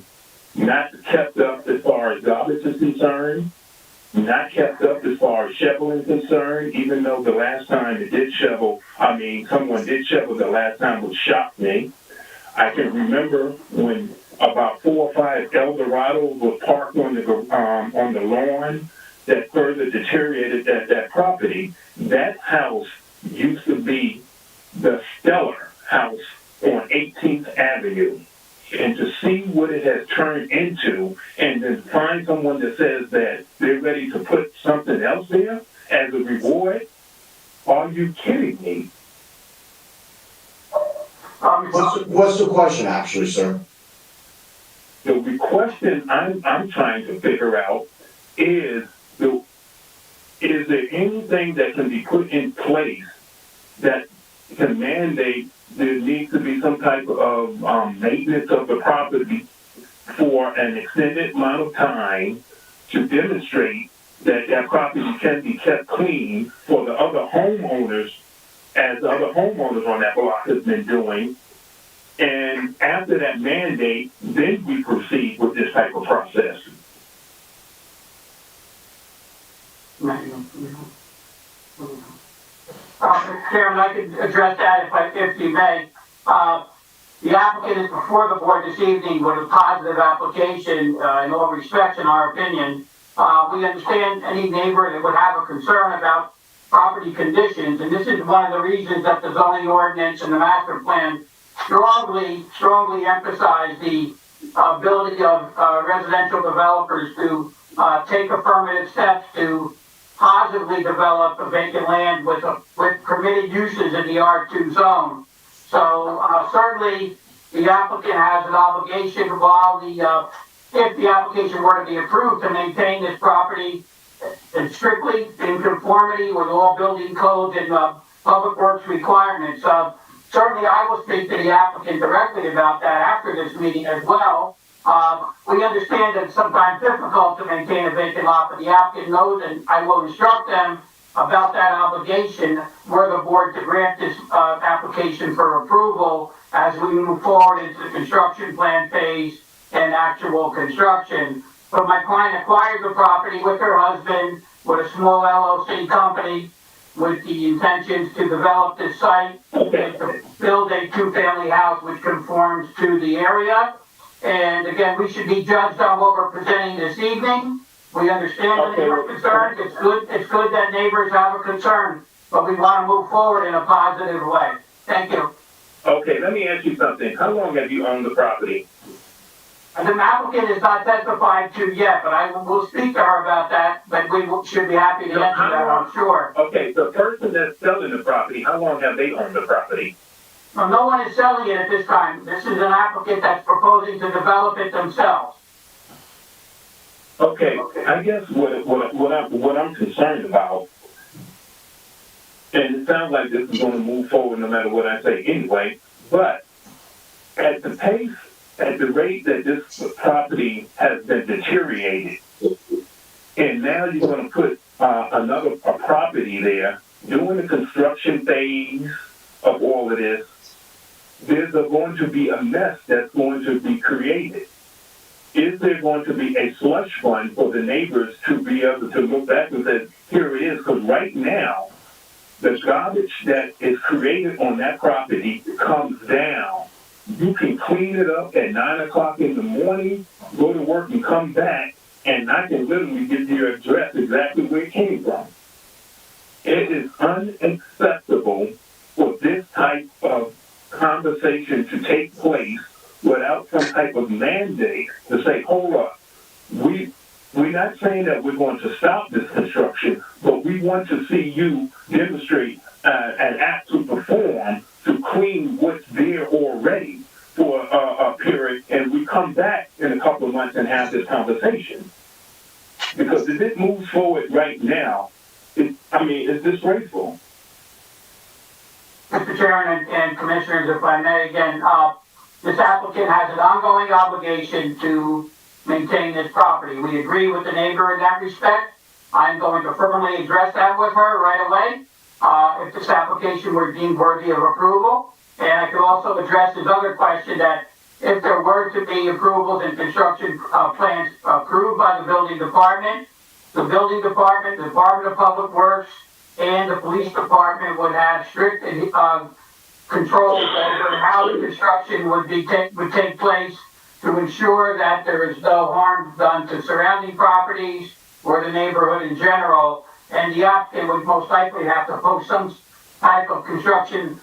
not kept up as far as garbage is concerned, not kept up as far as shoveling is concerned, even though the last time it did shovel, someone did shovel the last time, which shocked me. I can remember when about 4 or 5 Eldorados were parked on the lawn that further deteriorated that property. That house used to be the Stellar House on 18th Avenue. And to see what it has turned into, and then find someone that says that they're ready to put something else there as a reward, are you kidding me? What's the question, actually, sir? The question I'm trying to figure out is there anything that can be put in place that can mandate there needs to be some type of maintenance of the property for an extended amount of time to demonstrate that property can be kept clean for the other homeowners, as the other homeowners on that block has been doing. And after that mandate, then we proceed with this type of process. Chairman, I can address that if you may. The applicant is before the board this evening with a positive application in all respects, in our opinion. We understand any neighbor that would have a concern about property conditions, and this is one of the reasons that the zoning ordinance and the master plan strongly emphasize the ability of residential developers to take affirmative steps to positively develop a vacant land with permitted uses in the R2 zone. So certainly the applicant has an obligation while the if the application were to be approved, to maintain this property strictly in conformity with all building codes and public works requirements. Certainly, I will speak to the applicant directly about that after this meeting as well. We understand that it's sometimes difficult to maintain a vacant lot, but the applicant knows, and I will instruct them about that obligation were the board to grant this application for approval as we move forward into the construction plan phase and actual construction. But my client acquired the property with her husband, with a small LLC company, with the intentions to develop this site and to build a two-family house which conforms to the area. And again, we should be judged on what we're presenting this evening. We understand the neighbor concerns. It's good that neighbors have a concern, but we want to move forward in a positive way. Thank you. Okay, let me ask you something. How long have you owned the property? The applicant is not testified to yet, but I will speak to her about that, but we should be happy to answer that, I'm sure. Okay, the person that's selling the property, how long have they owned the property? Well, no one is selling it at this time. This is an applicant that's proposing to develop it themselves. Okay, I guess what I'm concerned about, and it sounds like this is going to move forward no matter what I say anyway, but at the pace, at the rate that this property has been deteriorated, and now you're going to put a property there, during the construction phase of all of this, there's going to be a mess that's going to be created. Is there going to be a slush fund for the neighbors to be able to look back and say, here it is? Because right now, the garbage that is created on that property comes down. You can clean it up at 9 o'clock in the morning, go to work and come back, and I can literally give you your address exactly where it came from. It is unacceptable for this type of conversation to take place without some type of mandate to say, hold up, we're not saying that we're going to stop this construction, but we want to see you demonstrate an act to perform to clean what's there already for a period, and we come back in a couple of months and have this conversation. Because if it moves forward right now, it's disgraceful. Mr. Chairman and Commissioners, if I may again, this applicant has an ongoing obligation to maintain this property. We agree with the neighbor in that respect. I'm going to firmly address that with her right away, if this application were deemed worthy of approval. And I could also address his other question that if there were to be approvals and construction plans approved by the building department, the Department of Public Works, and the police department would have strict controls over how the construction would take place to ensure that there is no harm done to surrounding properties or the neighborhood in general. And the applicant would most likely have to post some type of construction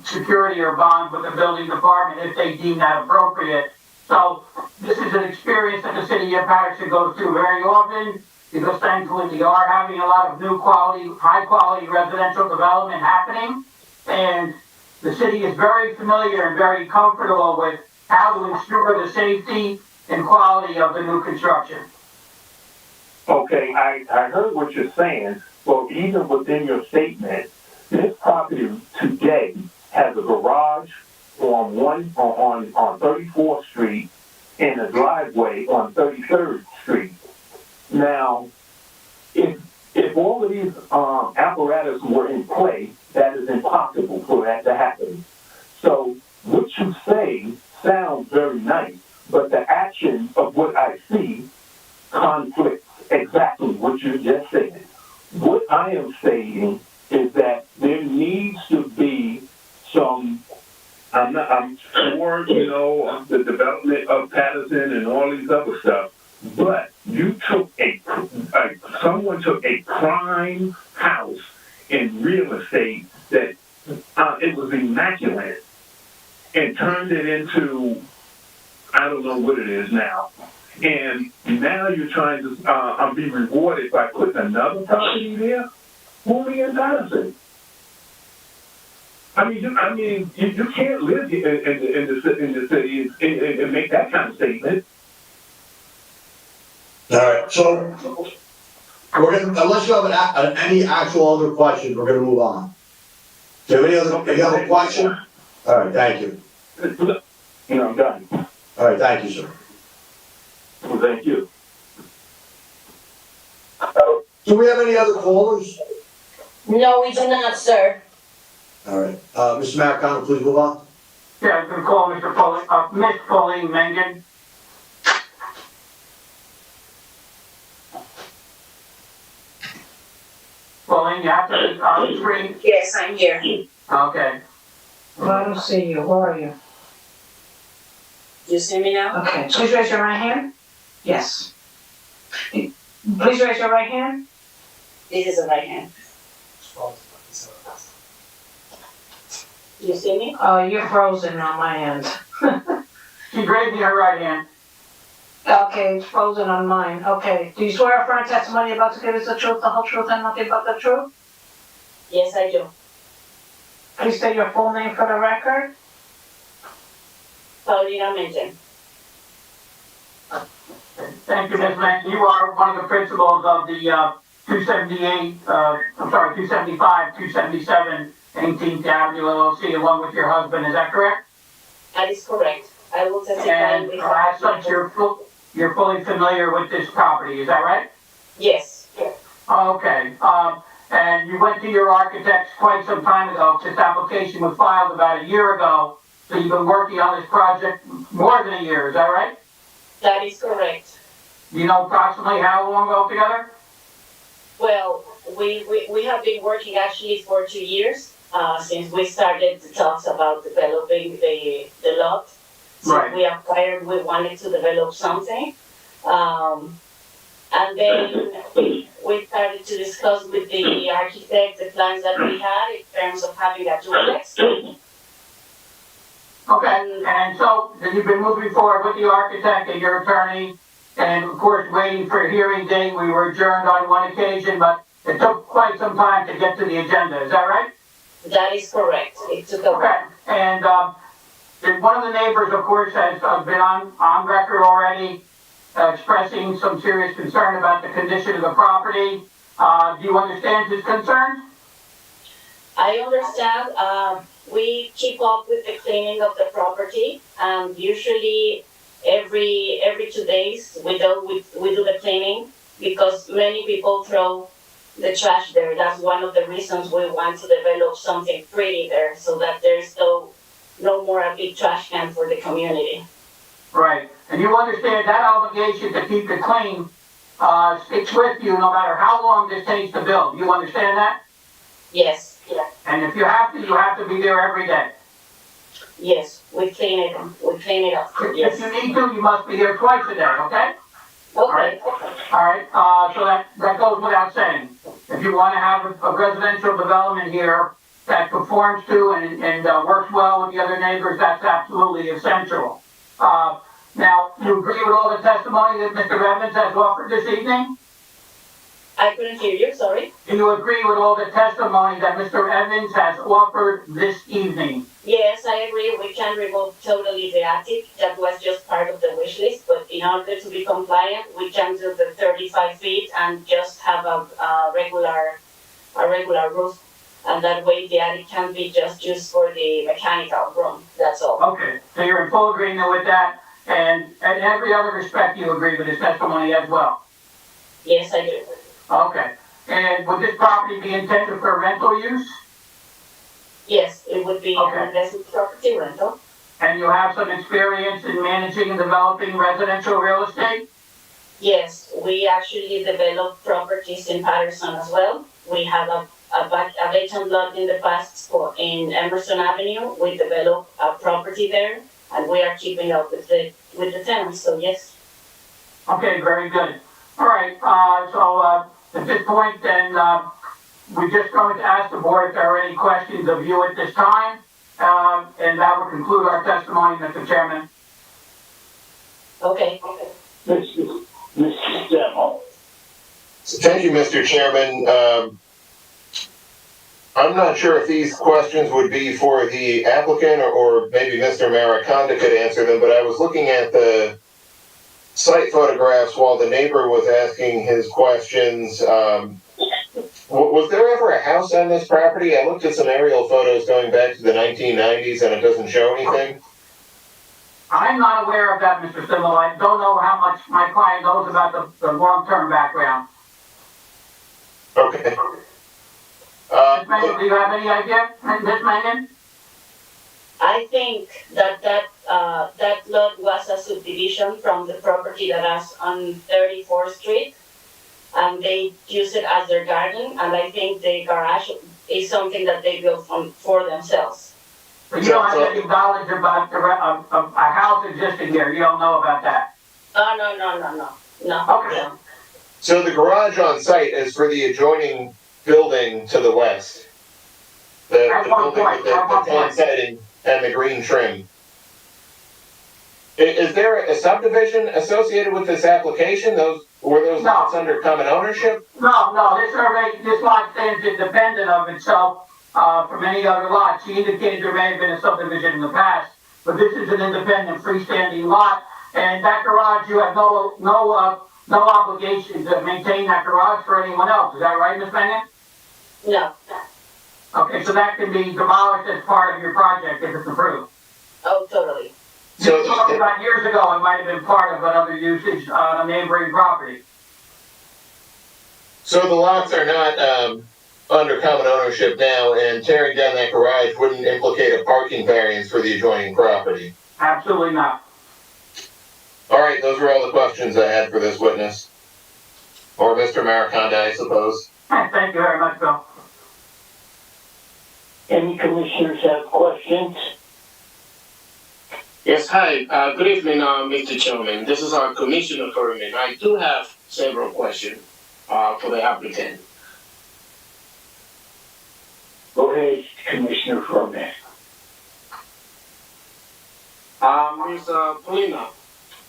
security or bond with the building department if they deem that appropriate. So this is an experience that the city of Paterson goes through very often, because thankfully we are having a lot of new quality, high quality residential development happening. And the city is very familiar and very comfortable with how to ensure the safety and quality of the new construction. Okay, I heard what you're saying, but even within your statement, this property today has a garage on 34th Street and a driveway on 33rd Street. Now, if all of these apparatus were in play, that is impossible for that to happen. So what you say sounds very nice, but the action of what I see conflicts exactly what you just said. What I am saying is that there needs to be some, I'm sure, the development of Paterson and all these other stuff, but you took someone took a prime house in real estate that it was immaculate and turned it into, I don't know what it is now. And now you're trying to be rewarded by putting another property there? Who are you embarrassing? You can't live in the city and make that kind of statement. Alright, so, we're gonna, unless you have any actual other questions, we're gonna move on. Do you have any other question? Alright, thank you. No, I'm done. Alright, thank you, sir. Well, thank you. Do we have any other callers? No, we do not, sir. Alright, Mr. Maricano, please move on. Yeah, I'm gonna call Mr. Foley, Miss Pauline Mangan. Pauline, you have to be on the screen. Yes, I'm here. Okay. Well, I don't see you. Where are you? You see me now? Okay, please raise your right hand. Yes. Please raise your right hand. This is the right hand. You see me? Oh, you're frozen on my end. She's raising her right hand. Okay, it's frozen on mine. Okay. Do you swear affirm testimony you're about to give us the truth, the whole truth, and nothing but the truth? Yes, I do. Please state your full name for the record. Paulina Mengen. Thank you, Ms. Mangan. You are one of the principals of the 275, 277 18th Avenue LLC, along with your husband. Is that correct? That is correct. I will testify And with as such, you're fully familiar with this property. Is that right? Yes. Okay. And you went to your architects quite some time ago. This application was filed about a year ago. So you've been working on this project more than a year. Is that right? That is correct. Do you know approximately how long altogether? Well, we have been working actually for 2 years, since we started the talks about developing the lot. So Right. we acquired, we wanted to develop something. And then we started to discuss with the architect the plans that we had in terms of having a duplex. Okay, and so you've been moving forward with the architect and your attorney, and of course, waiting for a hearing date. We were adjourned on one occasion, but it took quite some time to get to the agenda. Is that right? That is correct. It took a Okay, while. and one of the neighbors, of course, has been on record already expressing some serious concern about the condition of the property. Do you understand his concerns? I understand. We keep up with the cleaning of the property, and usually every 2 days we do the cleaning because many people throw the trash there. That's one of the reasons we want to develop something pretty there, so that there's no more a big trash can for the community. Right, and you understand that obligation to keep it clean sticks with you no matter how long this takes to build. You understand that? Yes. Yeah. And if you have to be there every day. Yes, we clean it up. Yes. If you need to, you must be there twice a day, okay? Okay. All right, so that goes without saying. If you want to have a residential development here that conforms to and works well with the other neighbors, that's absolutely essential. Now, you agree with all the testimony that Mr. Evans has offered this evening? I couldn't hear you, sorry. Do you agree with all the testimony that Mr. Evans has offered this evening? Yes, I agree. We can remove totally the attic. That was just part of the wish list, but in order to be compliant, we can do the 35 feet and just have a regular roof. And that way the attic can be just used for the mechanical room. That's all. Okay, so you're in full agreement with that, and in every other respect, you agree with his testimony as well? Yes, I do. Okay, and would this property be intended for rental use? Yes, it would be Okay. an investment property rental. And you have some experience in managing and developing residential real estate? Yes, we actually develop properties in Paterson as well. We have a vacant lot in the past in Emerson Avenue. We developed a property there, and we are keeping up with the tenants. So yes. Okay, very good. All right, so at this point, then, we're just going to ask the board if there are any questions of you at this time, and that will conclude our testimony, Mr. Chairman. Okay. Mr. Stemmel. Thank you, Mr. Chairman. I'm not sure if these questions would be for the applicant or maybe Mr. Mariconda could answer them, but I was looking at the site photographs while the neighbor was asking his questions. Was there ever a house on this property? I looked at some aerial photos going back to the 1990s and it doesn't show anything. I'm not aware of that, Mr. Simmel. I don't know how much my client knows about the long-term background. Okay. Ms. Mangan, do you have any idea, Ms. Mangan? I think that lot was a subdivision from the property that was on 34th Street. And they use it as their garden, and I think the garage is something that they built for themselves. But you don't have any knowledge about a house existing here. You don't know about that. Oh, no. Okay. No. So the garage on site is for the adjoining building to the west. The building with the tan siding and the green trim. Is there a subdivision associated with this application? Were those lots under common ownership? No, this lot stands independent of itself from any other lot. She indicated there may have been a subdivision in the past, but this is an independent freestanding lot. And that garage, you have no obligation to maintain that garage for anyone else. Is that right, Ms. Mangan? No. Okay, so that can be demolished as part of your project if it's approved. Oh, totally. So You talked about years ago, it might have been part of another usage on a neighboring property. So the lots are not under common ownership now, and tearing down that garage wouldn't implicate a parking variance for the adjoining property? Absolutely not. All right, those are all the questions I had for this witness. Or Mr. Mariconda, I suppose. Thank you very much, Bill. Any commissioners have questions? Yes, hi. Good evening, Mr. Chairman. This is our Commissioner Furman. I do have several questions for the applicant. Go ahead, Commissioner Furman. Ms. Polina,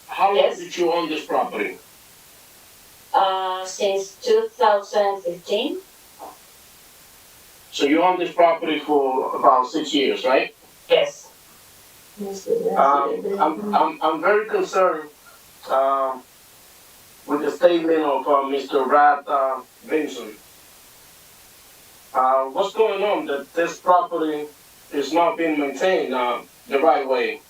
how long Yes. did you own this property? Since 2015. So you own this property for about 6 years, right? Yes. I'm very concerned with the statement of Mr. Brad Benson. What's going on that this property is not being maintained the right way?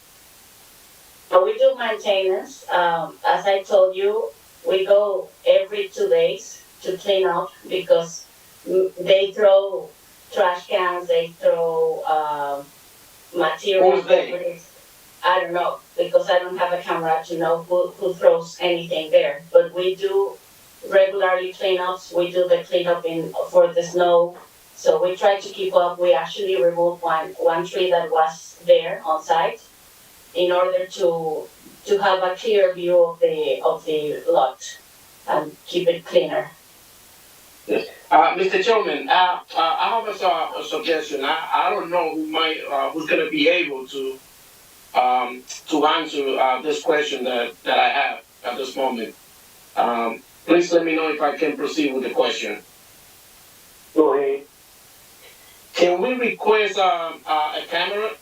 But we do maintenance. As I told you, we go every 2 days to clean up because they throw trash cans, they throw material. Who's they? I don't know, because I don't have a camera to know who throws anything there. But we do regularly cleanups. We do the cleanup for the snow. So we try to keep up. We actually removed one tree that was there on site in order to have a clear view of the lot and keep it cleaner. Yes. Mr. Chairman, I have a suggestion. I don't know who's going to be able to answer this question that I have at this moment. Please let me know if I can proceed with the question. Go ahead. Can we request a camera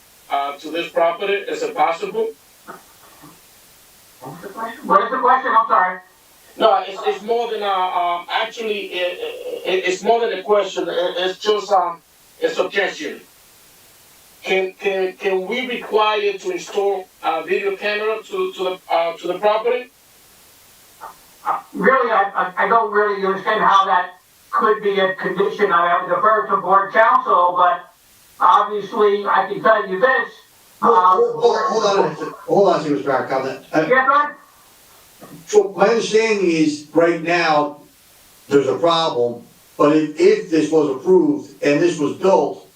to this property? Is it possible? What is the question? I'm sorry. No, it's more than actually it's more than a question. It's just a suggestion. Can we require to install a video camera to the property? Really, I don't really understand how that could be a condition. I have to defer to board counsel, but obviously I can tell you this. Hold on, Mr. Mariconda. Yes, sir? So my understanding is, right now, there's a problem, but if this was approved and this was built,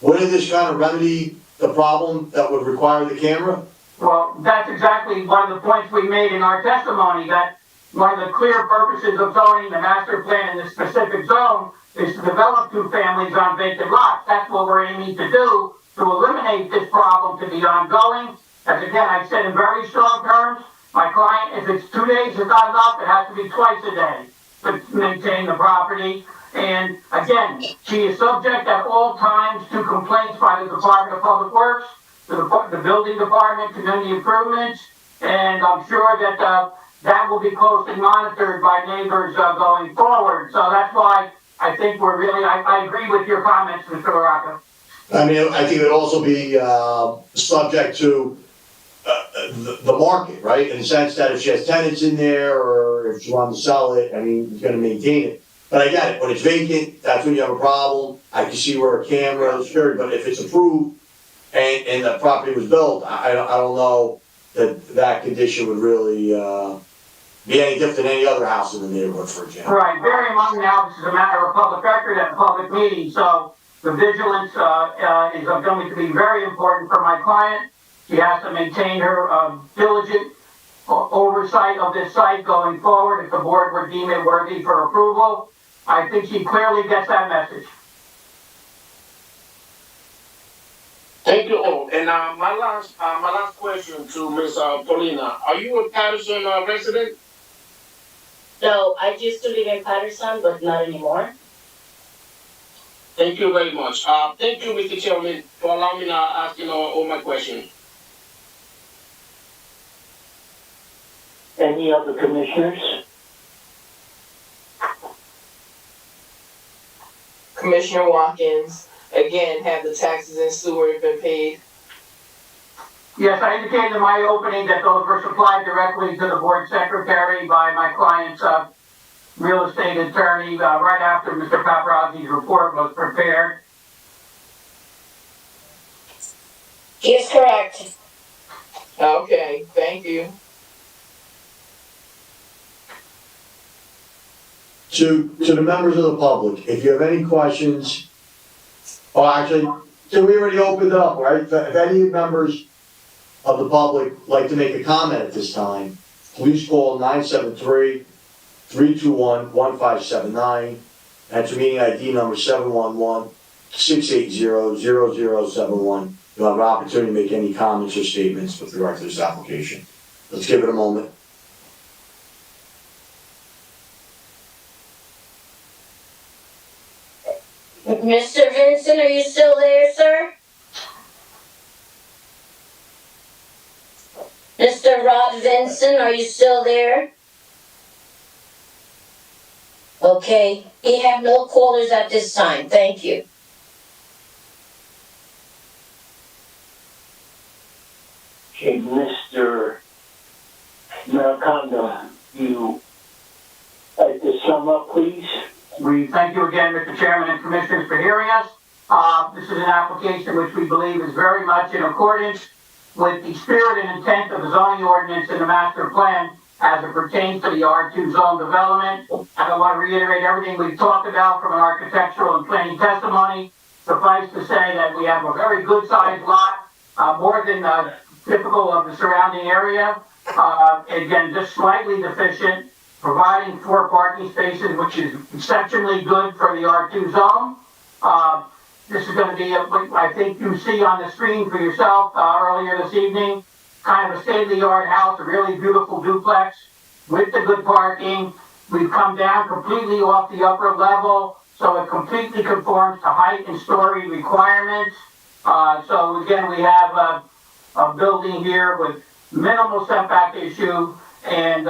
wouldn't this kind of remedy the problem that would require the camera? Well, that's exactly one of the points we made in our testimony, that one of the clear purposes of zoning the master plan in the specific zone is to develop two families on vacant lots. That's what we're aiming to do, to eliminate this problem to be ongoing. As again, I said in very strong terms, my client, if it's 2 days is not enough, it has to be twice a day to maintain the property. And again, she is subject at all times to complaints by the Department of Public Works, the building department, community improvements, and I'm sure that that will be closely monitored by neighbors going forward. So that's why I think we're really, I agree with your comments, Mr. LaRocca. I mean, I think it would also be, subject to, the market, right? In the sense that if she has tenants in there, or if she wanted to sell it, I mean, he's gonna maintain it. But I get it, when it's vacant, that's when you have a problem. I can see where a camera is security, but if it's approved and the property was built, I don't know that condition would really, be any different than any other house in the neighborhood, for example. Right, bear in mind now, this is a matter of public record at a public meeting, so the vigilance is going to be very important for my client. She has to maintain her diligent oversight of this site going forward if the board would deem it worthy for approval. I think she clearly gets that message. Thank you all. And my last question to Ms. Paulina. Are you a Paterson resident? So I used to live in Paterson, but not anymore. Thank you very much. Thank you, Mr. Chairman, for allowing me to ask all my questions. Any other commissioners? Commissioner Watkins, again, have the taxes and sewer been paid? Yes, I indicated in my opening that those were supplied directly to the board secretary by my client's real estate attorney right after Mr. Paparazzi's report was prepared. He is correct. Okay, thank you. To the members of the public, if you have any questions, oh, actually, so we already opened up, right? If any members of the public like to make a comment at this time, please call 973-321-1579. Enter meeting ID number 711-680-0071. You'll have an opportunity to make any comments or statements with regard to this application. Let's give it a moment. Mr. Vincent, are you still there, sir? Mr. Rod Vincent, are you still there? Okay, we have no callers at this time, thank you. Okay, Mr. Maricondo, you like to sum up, please? We thank you again, Mr. Chairman and Commissioners, for hearing us. This is an application which we believe is very much in accordance with the spirit and intent of the zoning ordinance and the master plan as it pertains to the R2 zone development. I don't want to reiterate everything we've talked about from an architectural and planning testimony. Suffice to say that we have a very good sized lot, more than typical of the surrounding area. Again, just slightly deficient, providing 4 parking spaces, which is exceptionally good for the R2 zone. This is going to be, I think you see on the screen for yourself earlier this evening, kind of a state-of-the-art house, a really beautiful duplex with the good parking. We've come down completely off the upper level, so it completely conforms to height and story requirements. So again, we have a building here with minimal setback issue, and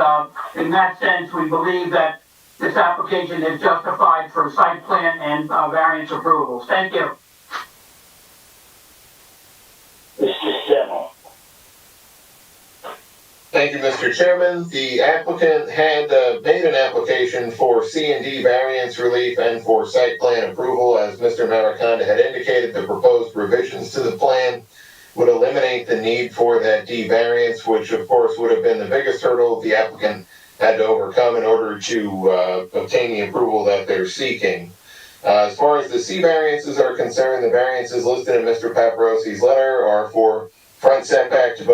in that sense, we believe that this application is justified for site plan and variance approvals. Thank you. Mr. Semmel. Thank you, Mr. Chairman. The applicant had made an application for C&D variance relief and for site plan approval. As Mr. Mariconda had indicated, the proposed revisions to the plan would eliminate the need for that D variance, which of course would have been the biggest hurdle the applicant had to overcome in order to obtain the approval that they're seeking. As far as the C variances are concerned, the variances listed in Mr. Paparossi's letter are for front setback to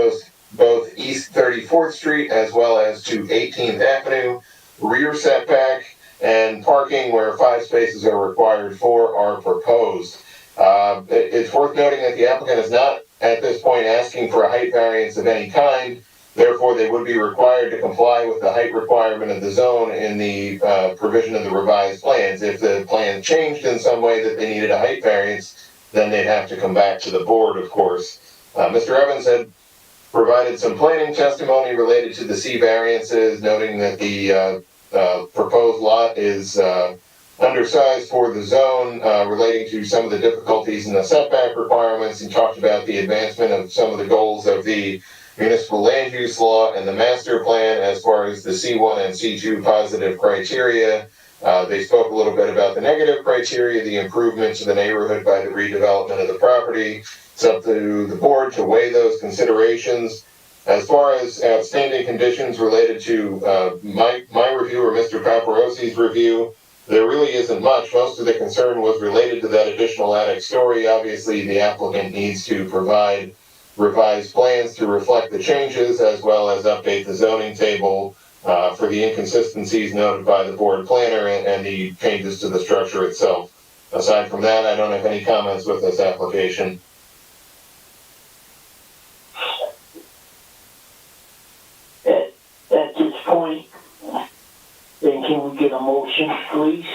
both East 34th Street as well as to 18th Avenue, rear setback, and parking where 5 spaces are required for are proposed. It's worth noting that the applicant is not at this point asking for a height variance of any kind. Therefore, they would be required to comply with the height requirement of the zone in the provision of the revised plans. If the plan changed in some way that they needed a height variance, then they'd have to come back to the board, of course. Mr. Evans had provided some planning testimony related to the C variances, noting that the proposed lot is undersized for the zone, relating to some of the difficulties in the setback requirements, and talked about the advancement of some of the goals of the municipal land use law and the master plan as far as the C1 and C2 positive criteria. They spoke a little bit about the negative criteria, the improvement to the neighborhood by the redevelopment of the property. It's up to the board to weigh those considerations. As far as outstanding conditions related to my review or Mr. Paparosi's review, there really isn't much. Most of the concern was related to that additional attic story. Obviously, the applicant needs to provide revised plans to reflect the changes, as well as update the zoning table for the inconsistencies noted by the board planner and the changes to the structure itself. Aside from that, I don't have any comments with this application. At this point, then can we get a motion, please?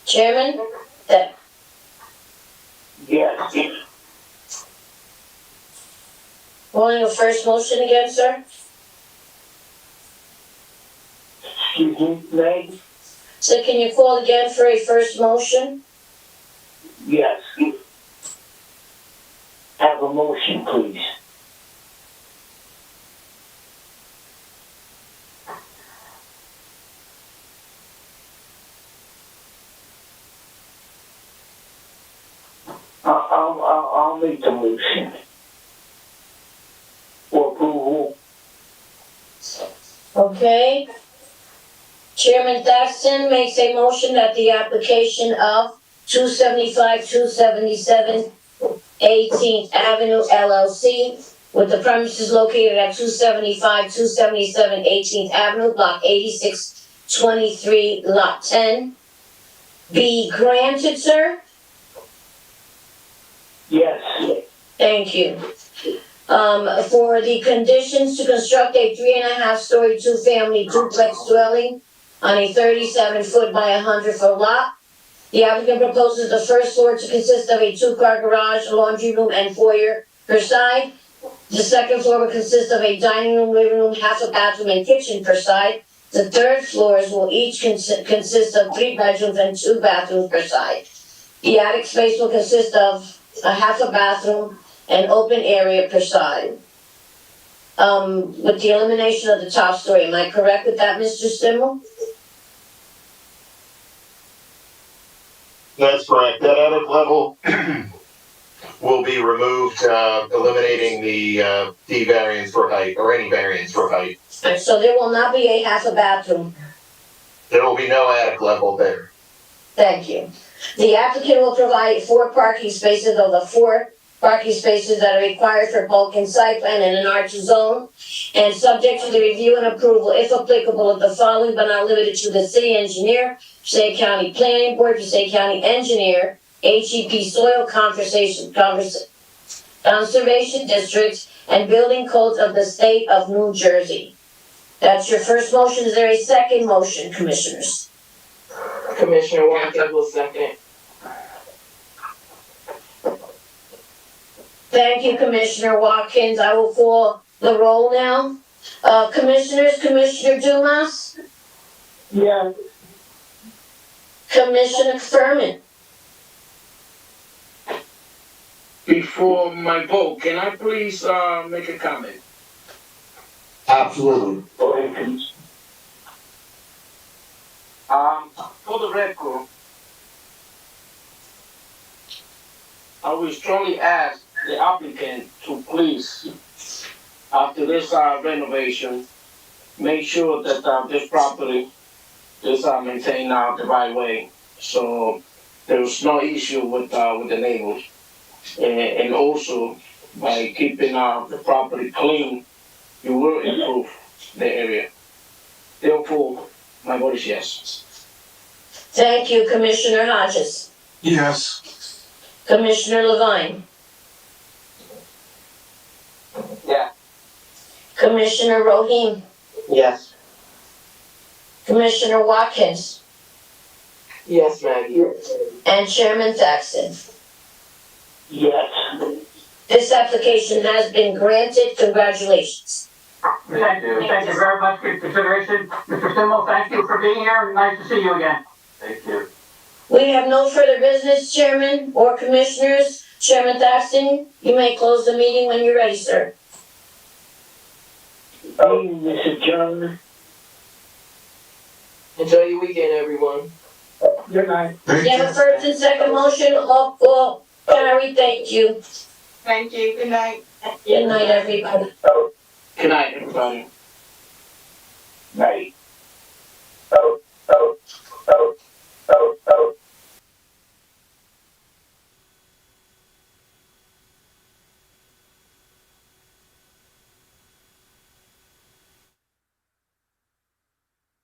Chairman? Yes. Calling a first motion again, sir? Excuse me, Meg? So can you call again for a first motion? Yes. Have a motion, please. I'll make the motion. For approval. Okay. Chairman Thaxton makes a motion that the application of 275, 277 18th Avenue LLC with the premises located at 275, 277 18th Avenue, Block 8623, Lot 10, be granted, sir? Yes. Thank you. For the conditions to construct a 3.5-story, 2-family duplex dwelling on a 37-foot by 100-foot lot. The applicant proposes the first floor to consist of a 2-car garage, laundry room, and foyer per side. The second floor will consist of a dining room, living room, half a bathroom, and kitchen per side. The third floors will each consist of 3 bedrooms and 2 bathrooms per side. The attic space will consist of a half a bathroom and open area per side. With the elimination of the top story, am I correct with that, Mr. Stimmel? That's correct. That attic level will be removed, eliminating the D variance for height, or any variance for height. And so there will not be a half a bathroom. There will be no attic level there. Thank you. The applicant will provide 4 parking spaces of the 4 parking spaces that are required for bulk and site plan in an R2 zone, and subject to the review and approval, if applicable, of the following, but not limited to, the city engineer, Passaic County Planning Board, Passaic County Engineer, HEP Soil Conservation Districts, and building codes of the state of New Jersey. That's your first motion. Is there a second motion, commissioners? Commissioner Watkins will second it. Thank you, Commissioner Watkins. I will call the roll now. Commissioners, Commissioner Dumas, Yes. Commissioner Furman, before my vote, can I please, make a comment? Absolutely. Go ahead, please. For the record, I will strongly ask the applicant to please, after this renovation, make sure that this property is maintained the right way. So there's no issue with the neighbors. And also, by keeping the property clean, you will improve the area. Therefore, my vote is yes. Thank you, Commissioner Hodges. Yes. Commissioner Levine. Yeah. Commissioner Rohim. Yes. Commissioner Watkins. Yes, Maggie. And Chairman Thaxton. Yes. This application has been granted. Congratulations. Thank you very much for your consideration. Mr. Simmel, thank you for being here, and nice to see you again. Thank you. We have no further business, Chairman or Commissioners. Chairman Thaxton, you may close the meeting when you're ready, sir. Mr. Chairman. Enjoy your weekend, everyone. Good night. You have a first and second motion, all carried, thank you. Thank you. Good night. Good night, everybody. Good night, everybody. Night.